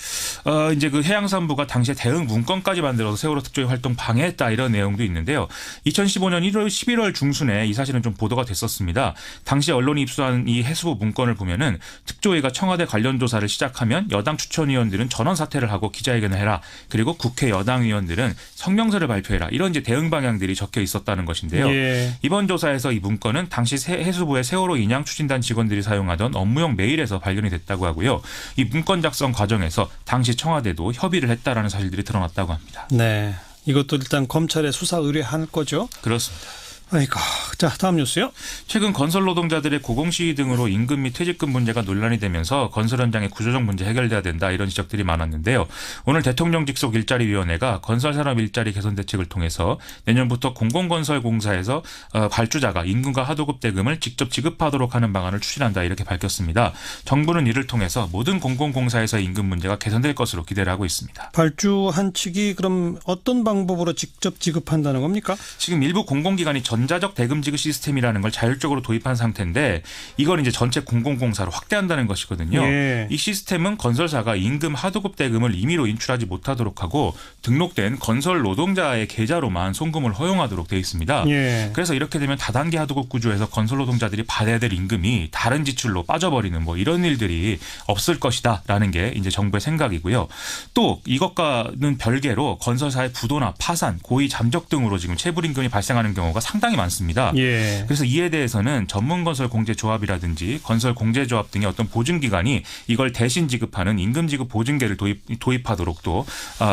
Speaker 10: 이제 그 해양수산부가 당시에 대응 문건까지 만들어서 세월호 특조위 활동 방해했다 이런 내용도 있는데요. 2015년 11월 중순에 이 사실은 좀 보도가 됐었습니다. 당시 언론이 입수한 이 해수부 문건을 보면은 특조위가 청와대 관련 조사를 시작하면 여당 추천위원들은 전원 사퇴를 하고 기자회견을 해라. 그리고 국회 여당 의원들은 성명서를 발표해라. 이런 이제 대응 방향들이 적혀 있었다는 것인데요.
Speaker 1: 예.
Speaker 10: 이번 조사에서 이 문건은 당시 해수부의 세월호 인양 추진단 직원들이 사용하던 업무용 메일에서 발견이 됐다고 하고요. 이 문건 작성 과정에서 당시 청와대도 협의를 했다라는 사실들이 드러났다고 합니다.
Speaker 1: 네, 이것도 일단 검찰에 수사 의뢰할 거죠?
Speaker 10: 그렇습니다.
Speaker 1: 아이고. 자, 다음 뉴스요.
Speaker 10: 최근 건설 노동자들의 고공시위 등으로 임금 및 퇴직금 문제가 논란이 되면서 건설 현장의 구조적 문제 해결돼야 된다 이런 지적들이 많았는데요. 오늘 대통령 직속 일자리위원회가 건설산업 일자리 개선 대책을 통해서 내년부터 공공건설공사에서 발주자가 임금과 하도급 대금을 직접 지급하도록 하는 방안을 추진한다 이렇게 밝혔습니다. 정부는 이를 통해서 모든 공공공사에서의 임금 문제가 개선될 것으로 기대를 하고 있습니다.
Speaker 1: 발주한 측이 그럼 어떤 방법으로 직접 지급한다는 겁니까?
Speaker 10: 지금 일부 공공기관이 전자적 대금 지급 시스템이라는 걸 자율적으로 도입한 상태인데 이걸 이제 전체 공공공사로 확대한다는 것이거든요.
Speaker 1: 예.
Speaker 10: 이 시스템은 건설사가 임금 하도급 대금을 임의로 인출하지 못하도록 하고 등록된 건설 노동자의 계좌로만 송금을 허용하도록 되어 있습니다.
Speaker 1: 예.
Speaker 10: 그래서 이렇게 되면 다단계 하도급 구조에서 건설 노동자들이 받아야 될 임금이 다른 지출로 빠져버리는 뭐 이런 일들이 없을 것이다라는 게 이제 정부의 생각이고요. 또 이것과는 별개로 건설사의 부도나 파산, 고의 잠적 등으로 지금 체불임금이 발생하는 경우가 상당히 많습니다.
Speaker 1: 예.
Speaker 10: 그래서 이에 대해서는 전문건설공제조합이라든지 건설공제조합 등의 어떤 보증기관이 이걸 대신 지급하는 임금지급 보증계를 도입하도록 또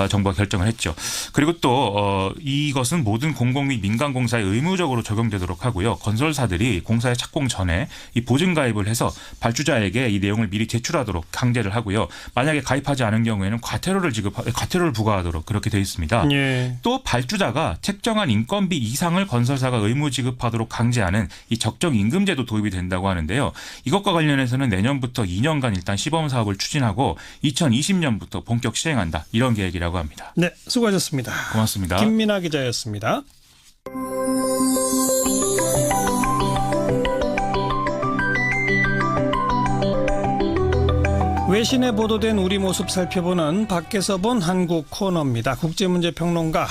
Speaker 10: 정부가 결정을 했죠. 그리고 또 이것은 모든 공공 및 민간공사에 의무적으로 적용되도록 하고요. 건설사들이 공사에 착공 전에 이 보증 가입을 해서 발주자에게 이 내용을 미리 제출하도록 강제를 하고요. 만약에 가입하지 않은 경우에는 과태료를 부과하도록 그렇게 되어 있습니다.
Speaker 1: 예.
Speaker 10: 또 발주자가 책정한 인건비 이상을 건설사가 의무 지급하도록 강제하는 이 적정 임금제도 도입이 된다고 하는데요. 이것과 관련해서는 내년부터 2년간 일단 시범 사업을 추진하고 2020년부터 본격 시행한다. 이런 계획이라고 합니다.
Speaker 1: 네, 수고하셨습니다.
Speaker 10: 고맙습니다.
Speaker 1: 김민아 기자였습니다. 외신에 보도된 우리 모습 살펴보는 밖에서 본 한국 코너입니다. 국제문제평론가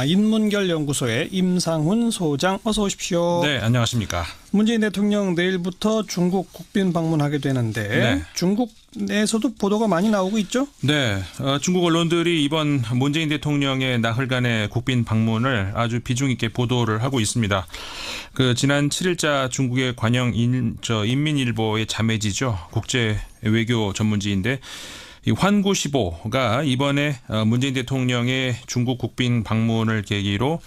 Speaker 1: 인문결 연구소의 임상훈 소장 어서 오십시오.
Speaker 13: 네, 안녕하십니까.
Speaker 1: 문재인 대통령 내일부터 중국 국빈 방문하게 되는데
Speaker 13: 네.
Speaker 1: 중국 내에서도 보도가 많이 나오고 있죠?
Speaker 13: 네, 중국 언론들이 이번 문재인 대통령의 나흘간의 국빈 방문을 아주 비중 있게 보도를 하고 있습니다. 지난 7일자 중국의 관영 인민일보의 자매지죠. 국제 외교 전문지인데 이 환구시보가 이번에 문재인 대통령의 중국 국빈 방문을 계기로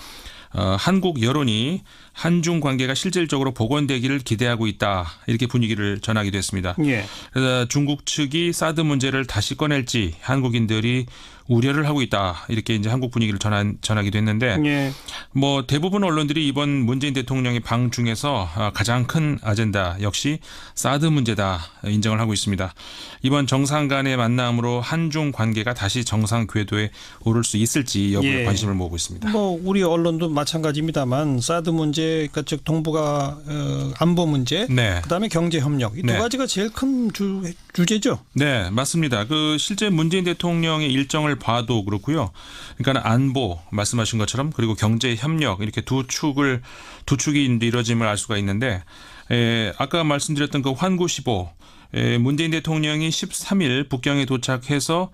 Speaker 13: 한국 여론이 한중 관계가 실질적으로 복원되기를 기대하고 있다. 이렇게 분위기를 전하기도 했습니다.
Speaker 1: 예.
Speaker 13: 그래서 중국 측이 사드 문제를 다시 꺼낼지 한국인들이 우려를 하고 있다. 이렇게 이제 한국 분위기를 전하기도 했는데
Speaker 1: 예.
Speaker 13: 뭐 대부분 언론들이 이번 문재인 대통령의 방 중에서 가장 큰 아젠다 역시 사드 문제다 인정을 하고 있습니다. 이번 정상 간의 만남으로 한중 관계가 다시 정상 궤도에 오를 수 있을지 여부에 관심을 모으고 있습니다.
Speaker 1: 뭐 우리 언론도 마찬가지입니다만 사드 문제, 그러니까 즉 동북아 안보 문제,
Speaker 13: 네.
Speaker 1: 그다음에 경제 협력 이 두 가지가 제일 큰 주제죠.
Speaker 13: 네, 맞습니다. 실제 문재인 대통령의 일정을 봐도 그렇고요. 그러니까 안보 말씀하신 것처럼 그리고 경제 협력 이렇게 두 축이 이루어짐을 알 수가 있는데 아까 말씀드렸던 그 환구시보 문재인 대통령이 13일 북경에 도착해서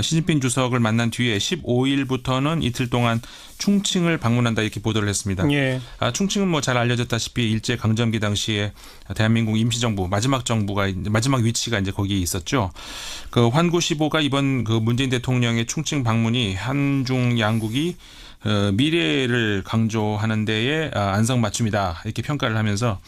Speaker 13: 시진핑 주석을 만난 뒤에 15일부터는 이틀 동안 충칭을 방문한다 이렇게 보도를 했습니다.
Speaker 1: 예.
Speaker 13: 충칭은 뭐 잘 알려졌다시피 일제 강점기 당시에 대한민국 임시정부 마지막 위치가 이제 거기에 있었죠. 환구시보가 이번 문재인 대통령의 충칭 방문이 한중 양국이 미래를 강조하는 데에 안성맞춤이다 이렇게 평가를 하면서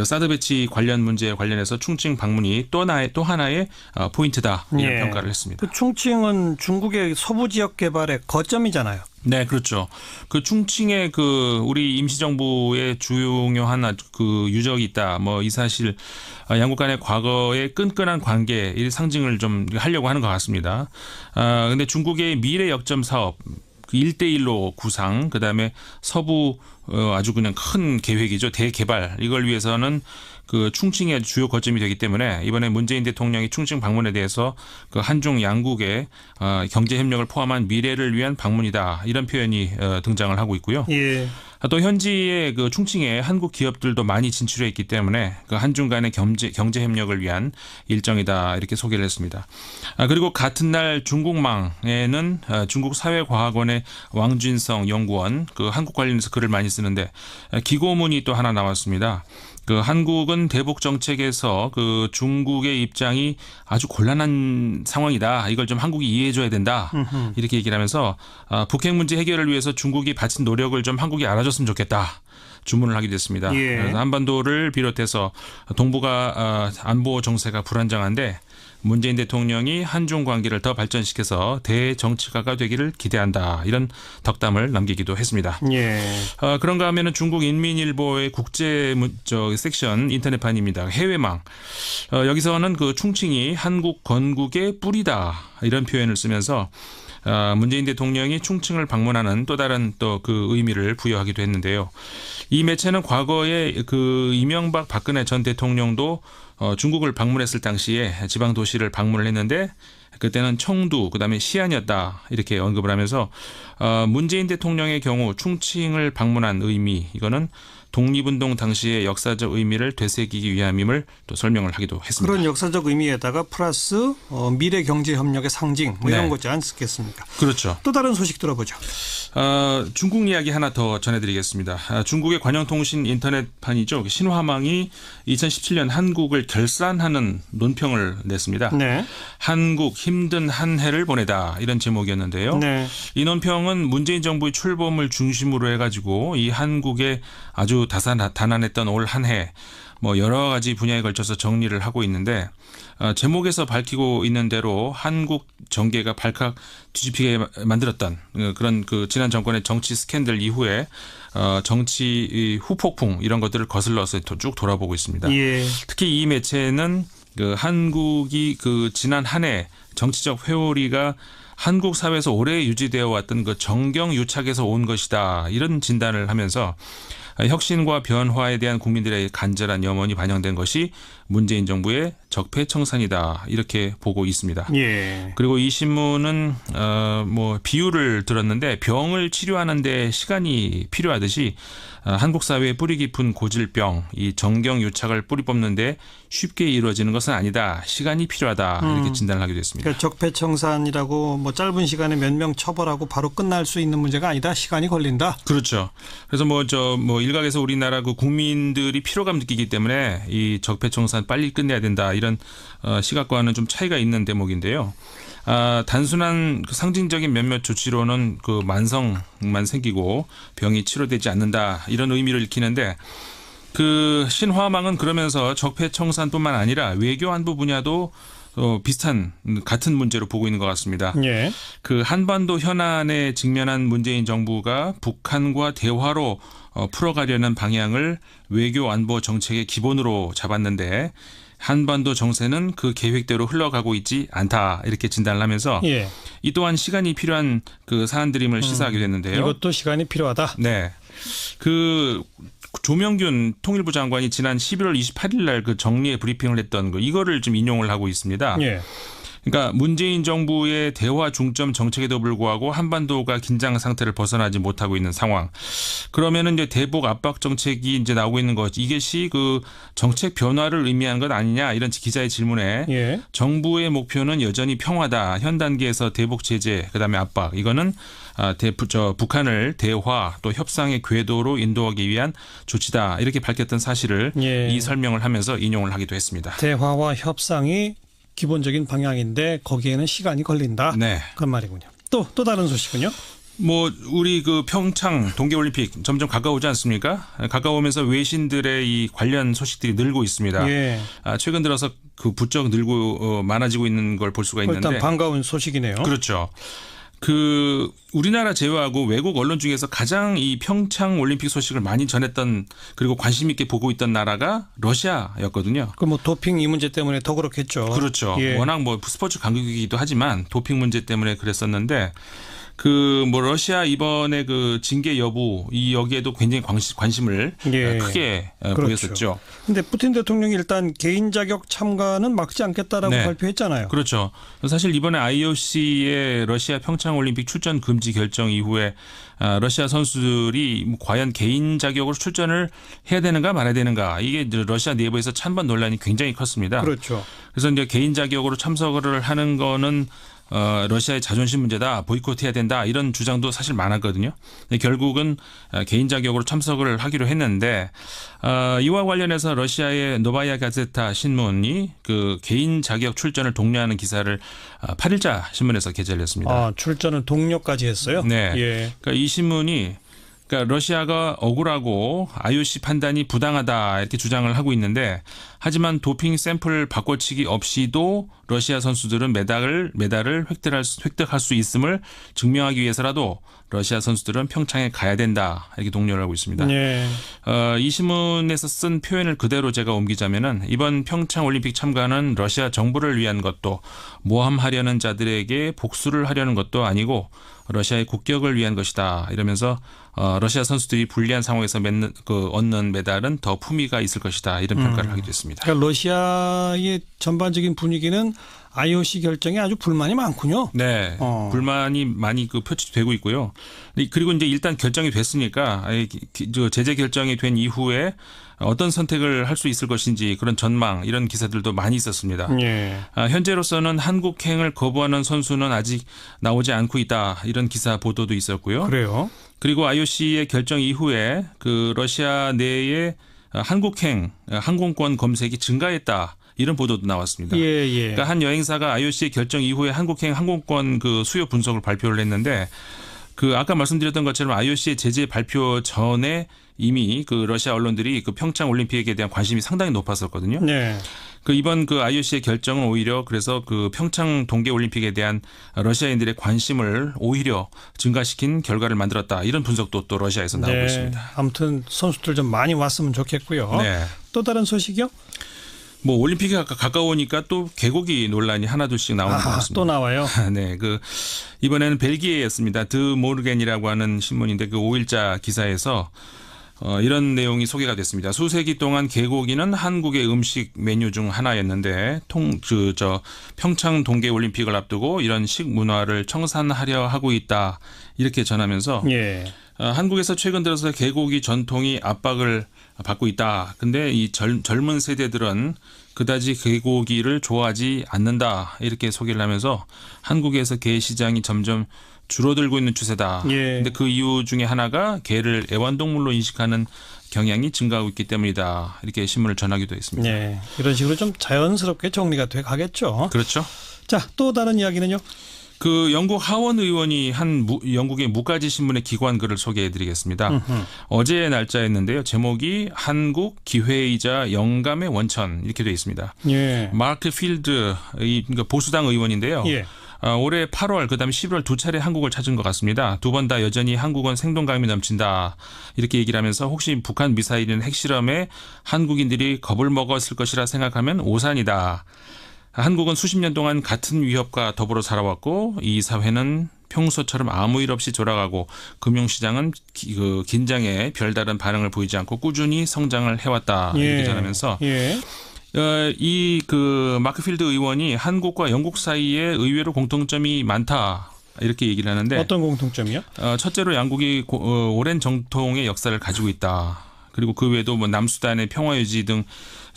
Speaker 13: 사드 배치 관련 문제에 관련해서 충칭 방문이 또 하나의 포인트다 이런 평가를 했습니다.
Speaker 1: 충칭은 중국의 서부 지역 개발의 거점이잖아요.
Speaker 13: 네, 그렇죠. 충칭에 우리 임시정부의 중요한 유적이 있다. 뭐 이 사실 양국 간의 과거의 끈끈한 관계의 상징을 좀 하려고 하는 것 같습니다. 근데 중국의 미래 역점 사업 1대1로 구상, 그다음에 서부 아주 그냥 큰 계획이죠. 대개발. 이걸 위해서는 충칭의 주요 거점이 되기 때문에 이번에 문재인 대통령이 충칭 방문에 대해서 한중 양국의 경제 협력을 포함한 미래를 위한 방문이다. 이런 표현이 등장을 하고 있고요.
Speaker 1: 예.
Speaker 13: 또 현지의 충칭에 한국 기업들도 많이 진출해 있기 때문에 한중 간의 경제 협력을 위한 일정이다 이렇게 소개를 했습니다. 그리고 같은 날 중국망에는 중국 사회과학원의 왕준성 연구원 한국 관련해서 글을 많이 쓰는데 기고문이 또 하나 나왔습니다. 한국은 대북 정책에서 중국의 입장이 아주 곤란한 상황이다. 이걸 좀 한국이 이해해줘야 된다. 이렇게 얘기를 하면서 북핵 문제 해결을 위해서 중국이 바친 노력을 좀 한국이 알아줬으면 좋겠다. 주문을 하게 됐습니다.
Speaker 1: 예.
Speaker 13: 그래서 한반도를 비롯해서 동북아 안보 정세가 불안정한데 문재인 대통령이 한중 관계를 더 발전시켜서 대정치가가 되기를 기대한다. 이런 덕담을 남기기도 했습니다.
Speaker 1: 예.
Speaker 13: 그런가 하면은 중국 인민일보의 국제 섹션 인터넷판입니다. 해외망. 여기서는 그 충칭이 한국 건국의 뿌리다. 이런 표현을 쓰면서 문재인 대통령이 충칭을 방문하는 또 다른 또 그 의미를 부여하기도 했는데요. 이 매체는 과거에 그 이명박 박근혜 전 대통령도 중국을 방문했을 당시에 지방 도시를 방문을 했는데 그때는 청두 그다음에 시안이었다 이렇게 언급을 하면서 문재인 대통령의 경우 충칭을 방문한 의미 이거는 독립운동 당시의 역사적 의미를 되새기기 위함임을 또 설명을 하기도 했습니다.
Speaker 1: 그런 역사적 의미에다가 플러스 미래 경제 협력의 상징 뭐 이런 거지 않겠습니까?
Speaker 13: 그렇죠.
Speaker 1: 또 다른 소식 들어보죠.
Speaker 13: 중국 이야기 하나 더 전해드리겠습니다. 중국의 관영통신 인터넷판이죠. 신화망이 2017년 한국을 결산하는 논평을 냈습니다.
Speaker 1: 네.
Speaker 13: 한국 힘든 한 해를 보내다 이런 제목이었는데요.
Speaker 1: 네.
Speaker 13: 이 논평은 문재인 정부의 출범을 중심으로 해가지고 이 한국의 아주 다난했던 올 한 해 뭐 여러 가지 분야에 걸쳐서 정리를 하고 있는데 제목에서 밝히고 있는 대로 한국 정계가 발칵 뒤집히게 만들었던 그런 그 지난 정권의 정치 스캔들 이후에 정치 후폭풍 이런 것들을 거슬러서 쭉 돌아보고 있습니다.
Speaker 1: 예.
Speaker 13: 특히 이 매체는 그 한국이 그 지난 한 해 정치적 회오리가 한국 사회에서 오래 유지되어 왔던 그 정경유착에서 온 것이다 이런 진단을 하면서 혁신과 변화에 대한 국민들의 간절한 염원이 반영된 것이 문재인 정부의 적폐청산이다 이렇게 보고 있습니다.
Speaker 1: 예.
Speaker 13: 그리고 이 신문은 뭐 비유를 들었는데 병을 치료하는 데 시간이 필요하듯이 한국 사회의 뿌리 깊은 고질병, 이 정경유착을 뿌리 뽑는데 쉽게 이루어지는 것은 아니다. 시간이 필요하다. 이렇게 진단을 하게 됐습니다.
Speaker 1: 그러니까 적폐청산이라고 뭐 짧은 시간에 몇 명 처벌하고 바로 끝날 수 있는 문제가 아니다. 시간이 걸린다.
Speaker 13: 그렇죠. 그래서 뭐 일각에서 우리나라 그 국민들이 피로감 느끼기 때문에 이 적폐청산 빨리 끝내야 된다. 이런 시각과는 좀 차이가 있는 대목인데요. 단순한 그 상징적인 몇몇 조치로는 그 만성만 생기고 병이 치료되지 않는다 이런 의미를 읽히는데 그 신화망은 그러면서 적폐청산뿐만 아니라 외교 안보 분야도 비슷한 같은 문제로 보고 있는 것 같습니다.
Speaker 1: 예.
Speaker 13: 그 한반도 현안에 직면한 문재인 정부가 북한과 대화로 풀어가려는 방향을 외교 안보 정책의 기본으로 잡았는데 한반도 정세는 그 계획대로 흘러가고 있지 않다 이렇게 진단을 하면서
Speaker 1: 예.
Speaker 13: 이 또한 시간이 필요한 그 사안들임을 시사하게 됐는데요.
Speaker 1: 이것도 시간이 필요하다.
Speaker 13: 네. 그 조명균 통일부 장관이 지난 11월 28일 날 그 정리의 브리핑을 했던 거 이거를 좀 인용을 하고 있습니다.
Speaker 1: 예.
Speaker 13: 그러니까 문재인 정부의 대화 중점 정책에도 불구하고 한반도가 긴장 상태를 벗어나지 못하고 있는 상황. 그러면은 이제 대북 압박 정책이 이제 나오고 있는 것 이것이 그 정책 변화를 의미하는 것 아니냐 이런 기자의 질문에
Speaker 1: 예.
Speaker 13: 정부의 목표는 여전히 평화다. 현 단계에서 대북 제재 그다음에 압박 이거는 북한을 대화 또 협상의 궤도로 인도하기 위한 조치다 이렇게 밝혔던 사실을
Speaker 1: 예.
Speaker 13: 이 설명을 하면서 인용을 하기도 했습니다.
Speaker 1: 대화와 협상이 기본적인 방향인데 거기에는 시간이 걸린다.
Speaker 13: 네.
Speaker 1: 그런 말이군요. 또 다른 소식은요?
Speaker 13: 뭐 우리 그 평창 동계올림픽 점점 가까우지 않습니까? 가까우면서 외신들의 이 관련 소식들이 늘고 있습니다.
Speaker 1: 예.
Speaker 13: 최근 들어서 그 부쩍 늘고 많아지고 있는 걸 볼 수가 있는데
Speaker 1: 일단 반가운 소식이네요.
Speaker 13: 그렇죠. 그 우리나라 제외하고 외국 언론 중에서 가장 이 평창 올림픽 소식을 많이 전했던 그리고 관심 있게 보고 있던 나라가 러시아였거든요.
Speaker 1: 그 뭐 도핑 이 문제 때문에 더 그렇겠죠.
Speaker 13: 그렇죠.
Speaker 1: 예.
Speaker 13: 워낙 뭐 스포츠 강국이기도 하지만 도핑 문제 때문에 그랬었는데 그 뭐 러시아 이번에 그 징계 여부 이 여기에도 굉장히 관심을
Speaker 1: 예.
Speaker 13: 크게
Speaker 1: 그렇죠.
Speaker 13: 보였었죠.
Speaker 1: 근데 푸틴 대통령이 일단 개인 자격 참가는 막지 않겠다라고
Speaker 13: 네.
Speaker 1: 발표했잖아요.
Speaker 13: 그렇죠. 사실 이번에 IOC의 러시아 평창 올림픽 출전 금지 결정 이후에 러시아 선수들이 과연 개인 자격으로 출전을 해야 되는가 말아야 되는가 이게 러시아 내부에서 찬반 논란이 굉장히 컸습니다.
Speaker 1: 그렇죠.
Speaker 13: 그래서 이제 개인 자격으로 참석을 하는 거는 러시아의 자존심 문제다, 보이콧해야 된다 이런 주장도 사실 많았거든요. 결국은 개인 자격으로 참석을 하기로 했는데 이와 관련해서 러시아의 노바야 가제타 신문이 그 개인 자격 출전을 독려하는 기사를 8일자 신문에서 게재를 했습니다.
Speaker 1: 출전을 독려까지 했어요?
Speaker 13: 네.
Speaker 1: 예.
Speaker 13: 그러니까 이 신문이 그러니까 러시아가 억울하고 IOC 판단이 부당하다 이렇게 주장을 하고 있는데 하지만 도핑 샘플 바꿔치기 없이도 러시아 선수들은 메달을 획득할 수 있음을 증명하기 위해서라도 러시아 선수들은 평창에 가야 된다 이렇게 독려를 하고 있습니다.
Speaker 1: 네.
Speaker 13: 이 신문에서 쓴 표현을 그대로 제가 옮기자면은 이번 평창 올림픽 참가는 러시아 정부를 위한 것도 모함하려는 자들에게 복수를 하려는 것도 아니고 러시아의 국격을 위한 것이다 이러면서 러시아 선수들이 불리한 상황에서 얻는 메달은 더 품위가 있을 것이다 이런 평가를 하기도 했습니다.
Speaker 1: 그러니까 러시아의 전반적인 분위기는 IOC 결정에 아주 불만이 많군요.
Speaker 13: 네, 불만이 많이 표출되고 있고요. 그리고 이제 일단 결정이 됐으니까 제재 결정이 된 이후에 어떤 선택을 할 수 있을 것인지 그런 전망 이런 기사들도 많이 있었습니다.
Speaker 1: 예.
Speaker 13: 현재로서는 한국행을 거부하는 선수는 아직 나오지 않고 있다 이런 기사 보도도 있었고요.
Speaker 1: 그래요.
Speaker 13: 그리고 IOC의 결정 이후에 그 러시아 내에 한국행 항공권 검색이 증가했다. 이런 보도도 나왔습니다.
Speaker 1: 예.
Speaker 13: 그러니까 한 여행사가 IOC의 결정 이후에 한국행 항공권 그 수요 분석을 발표를 했는데 그 아까 말씀드렸던 것처럼 IOC의 제재 발표 전에 이미 그 러시아 언론들이 그 평창 올림픽에 대한 관심이 상당히 높았었거든요.
Speaker 1: 네.
Speaker 13: 그 이번 그 IOC의 결정은 오히려 그래서 그 평창 동계 올림픽에 대한 러시아인들의 관심을 오히려 증가시킨 결과를 만들었다. 이런 분석도 또 러시아에서 나오고
Speaker 1: 네.
Speaker 13: 있습니다.
Speaker 1: 아무튼 선수들 좀 많이 왔으면 좋겠고요.
Speaker 13: 네.
Speaker 1: 또 다른 소식이요?
Speaker 13: 뭐 올림픽이 가까우니까 또 개고기 논란이 하나둘씩 나오는 것 같습니다.
Speaker 1: 또 나와요.
Speaker 13: 네, 그 이번에는 벨기에였습니다. 드 모르겐이라고 하는 신문인데 그 5일자 기사에서 이런 내용이 소개가 됐습니다. 수세기 동안 개고기는 한국의 음식 메뉴 중 하나였는데 평창 동계 올림픽을 앞두고 이런 식문화를 청산하려 하고 있다 이렇게 전하면서
Speaker 1: 예.
Speaker 13: 한국에서 최근 들어서 개고기 전통이 압박을 받고 있다. 근데 이 젊은 세대들은 그다지 개고기를 좋아하지 않는다. 이렇게 소개를 하면서 한국에서 게 시장이 점점 줄어들고 있는 추세다.
Speaker 1: 예.
Speaker 13: 근데 그 이유 중에 하나가 게를 애완동물로 인식하는 경향이 증가하고 있기 때문이다. 이렇게 신문을 전하기도 했습니다.
Speaker 1: 네. 이런 식으로 좀 자연스럽게 정리가 돼 가겠죠.
Speaker 13: 그렇죠.
Speaker 1: 자, 또 다른 이야기는요?
Speaker 13: 그 영국 하원 의원이 한 영국의 무가지 신문의 기관 글을 소개해드리겠습니다. 어제의 날짜였는데요. 제목이 한국 기회이자 영감의 원천 이렇게 되어 있습니다.
Speaker 1: 예.
Speaker 13: 마크 필드 그러니까 보수당 의원인데요.
Speaker 1: 예.
Speaker 13: 올해 8월 그다음에 11월 두 차례 한국을 찾은 것 같습니다. 두 번 다 여전히 한국은 생동감이 넘친다. 이렇게 얘기를 하면서 혹시 북한 미사일이나 핵실험에 한국인들이 겁을 먹었을 것이라 생각하면 오산이다. 한국은 수십 년 동안 같은 위협과 더불어 살아왔고 이 사회는 평소처럼 아무 일 없이 돌아가고 금융시장은 긴장에 별다른 반응을 보이지 않고 꾸준히 성장을 해왔다. 이렇게 전하면서 이 마크필드 의원이 한국과 영국 사이에 의외로 공통점이 많다. 이렇게 얘기를 하는데
Speaker 1: 어떤 공통점이요?
Speaker 13: 첫째로 양국이 오랜 정통의 역사를 가지고 있다. 그리고 그 외에도 뭐 남수단의 평화유지 등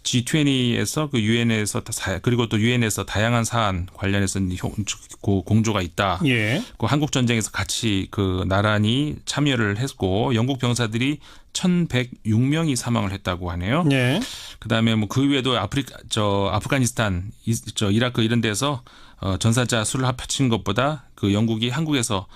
Speaker 13: G20에서 그 유엔에서 그리고 또 유엔에서 다양한 사안 관련해서 공조가 있다.
Speaker 1: 예.
Speaker 13: 그 한국 전쟁에서 같이 그 나란히 참여를 했고 영국 병사들이 1,106명이 사망을 했다고 하네요.
Speaker 1: 예.
Speaker 13: 그다음에 뭐 그 외에도 아프가니스탄, 이라크 이런 데서 전사자 수를 합친 것보다 그 영국이 한국에서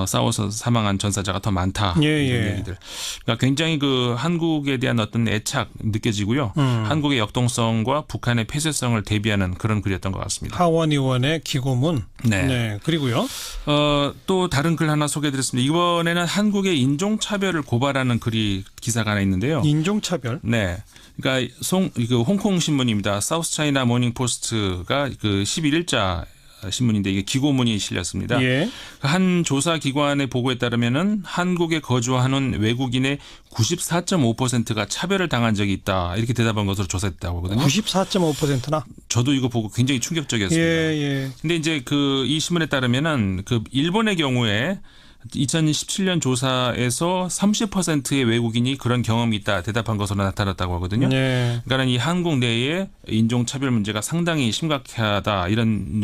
Speaker 13: 싸워서 사망한 전사자가 더 많다. 이런 얘기들. 그러니까 굉장히 그 한국에 대한 어떤 애착 느껴지고요. 한국의 역동성과 북한의 폐쇄성을 대비하는 그런 글이었던 것 같습니다.
Speaker 1: 하원 의원의 기고문.
Speaker 13: 네.
Speaker 1: 그리고요.
Speaker 13: 또 다른 글 하나 소개해드렸습니다. 이번에는 한국의 인종차별을 고발하는 기사가 하나 있는데요.
Speaker 1: 인종차별?
Speaker 13: 네. 그러니까 홍콩 신문입니다. 사우스 차이나 모닝 포스트가 그 11일자 신문인데 이게 기고문이 실렸습니다.
Speaker 1: 예.
Speaker 13: 한 조사 기관의 보고에 따르면은 한국에 거주하는 외국인의 94.5%가 차별을 당한 적이 있다. 이렇게 대답한 것으로 조사했다고 하거든요.
Speaker 1: 94.5%나?
Speaker 13: 저도 이거 보고 굉장히 충격적이었습니다.
Speaker 1: 예.
Speaker 13: 근데 이제 이 신문에 따르면은 일본의 경우에 2017년 조사에서 30%의 외국인이 그런 경험이 있다 대답한 것으로 나타났다고 하거든요.
Speaker 1: 네.
Speaker 13: 그러니까 이 한국 내에 인종차별 문제가 상당히 심각하다 이런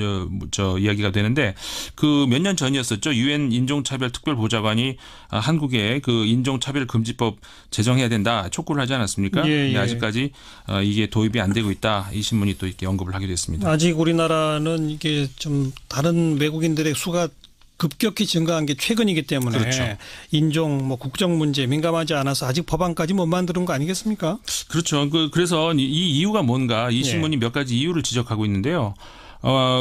Speaker 13: 이야기가 되는데 그 몇 년 전이었었죠. 유엔 인종차별 특별보좌관이 한국에 그 인종차별 금지법 제정해야 된다 촉구를 하지 않았습니까? 근데 아직까지 이게 도입이 안 되고 있다. 이 신문이 또 이렇게 언급을 하기도 했습니다.
Speaker 1: 아직 우리나라는 이게 좀 다른 외국인들의 수가 급격히 증가한 게 최근이기 때문에
Speaker 13: 그렇죠.
Speaker 1: 인종, 뭐 국정 문제 민감하지 않아서 아직 법안까지 못 만드는 거 아니겠습니까?
Speaker 13: 그렇죠. 그래서 이 이유가 뭔가 이 신문이 몇 가지 이유를 지적하고 있는데요.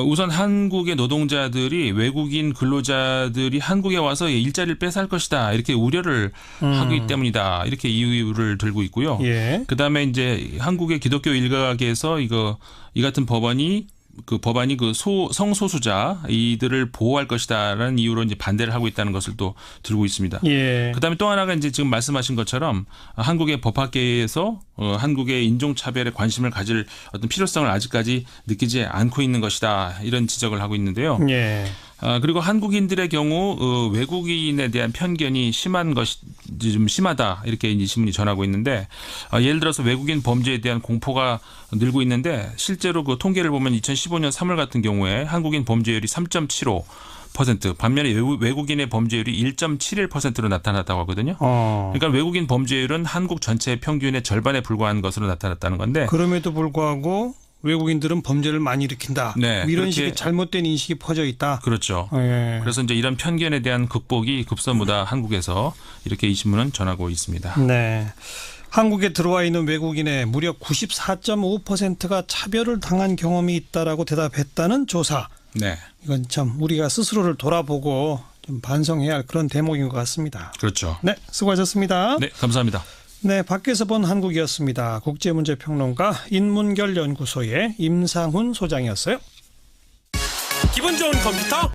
Speaker 13: 우선 한국의 노동자들이 외국인 근로자들이 한국에 와서 일자리를 뺏어갈 것이다 이렇게 우려를 하기 때문이다 이렇게 이유를 들고 있고요.
Speaker 1: 예.
Speaker 13: 그다음에 이제 한국의 기독교 일각에서 이 같은 법안이 성소수자 이들을 보호할 것이다라는 이유로 이제 반대를 하고 있다는 것을 또 들고 있습니다.
Speaker 1: 예.
Speaker 13: 그다음에 또 하나가 이제 지금 말씀하신 것처럼 한국의 법학계에서 한국의 인종차별에 관심을 가질 어떤 필요성을 아직까지 느끼지 않고 있는 것이다 이런 지적을 하고 있는데요.
Speaker 1: 예.
Speaker 13: 그리고 한국인들의 경우 외국인에 대한 편견이 좀 심하다 이렇게 이 신문이 전하고 있는데 예를 들어서 외국인 범죄에 대한 공포가 늘고 있는데 실제로 그 통계를 보면 2015년 3월 같은 경우에 한국인 범죄율이 3.75%, 반면에 외국인의 범죄율이 1.71%로 나타났다고 하거든요. 그러니까 외국인 범죄율은 한국 전체 평균의 절반에 불과한 것으로 나타났다는 건데
Speaker 1: 그럼에도 불구하고 외국인들은 범죄를 많이 일으킨다.
Speaker 13: 네,
Speaker 1: 이런 식의 잘못된 인식이 퍼져 있다.
Speaker 13: 그렇죠.
Speaker 1: 예.
Speaker 13: 그래서 이제 이런 편견에 대한 극복이 급선무다 한국에서 이렇게 이 신문은 전하고 있습니다.
Speaker 1: 네. 한국에 들어와 있는 외국인의 무려 94.5%가 차별을 당한 경험이 있다라고 대답했다는 조사.
Speaker 13: 네.
Speaker 1: 이건 참 우리가 스스로를 돌아보고 좀 반성해야 할 그런 대목인 것 같습니다.
Speaker 13: 그렇죠.
Speaker 1: 네, 수고하셨습니다.
Speaker 13: 네, 감사합니다.
Speaker 1: 네, 밖에서 본 한국이었습니다. 국제문제평론가 인문결연구소의 임상훈 소장이었어요.
Speaker 14: 기분 좋은 컴퓨터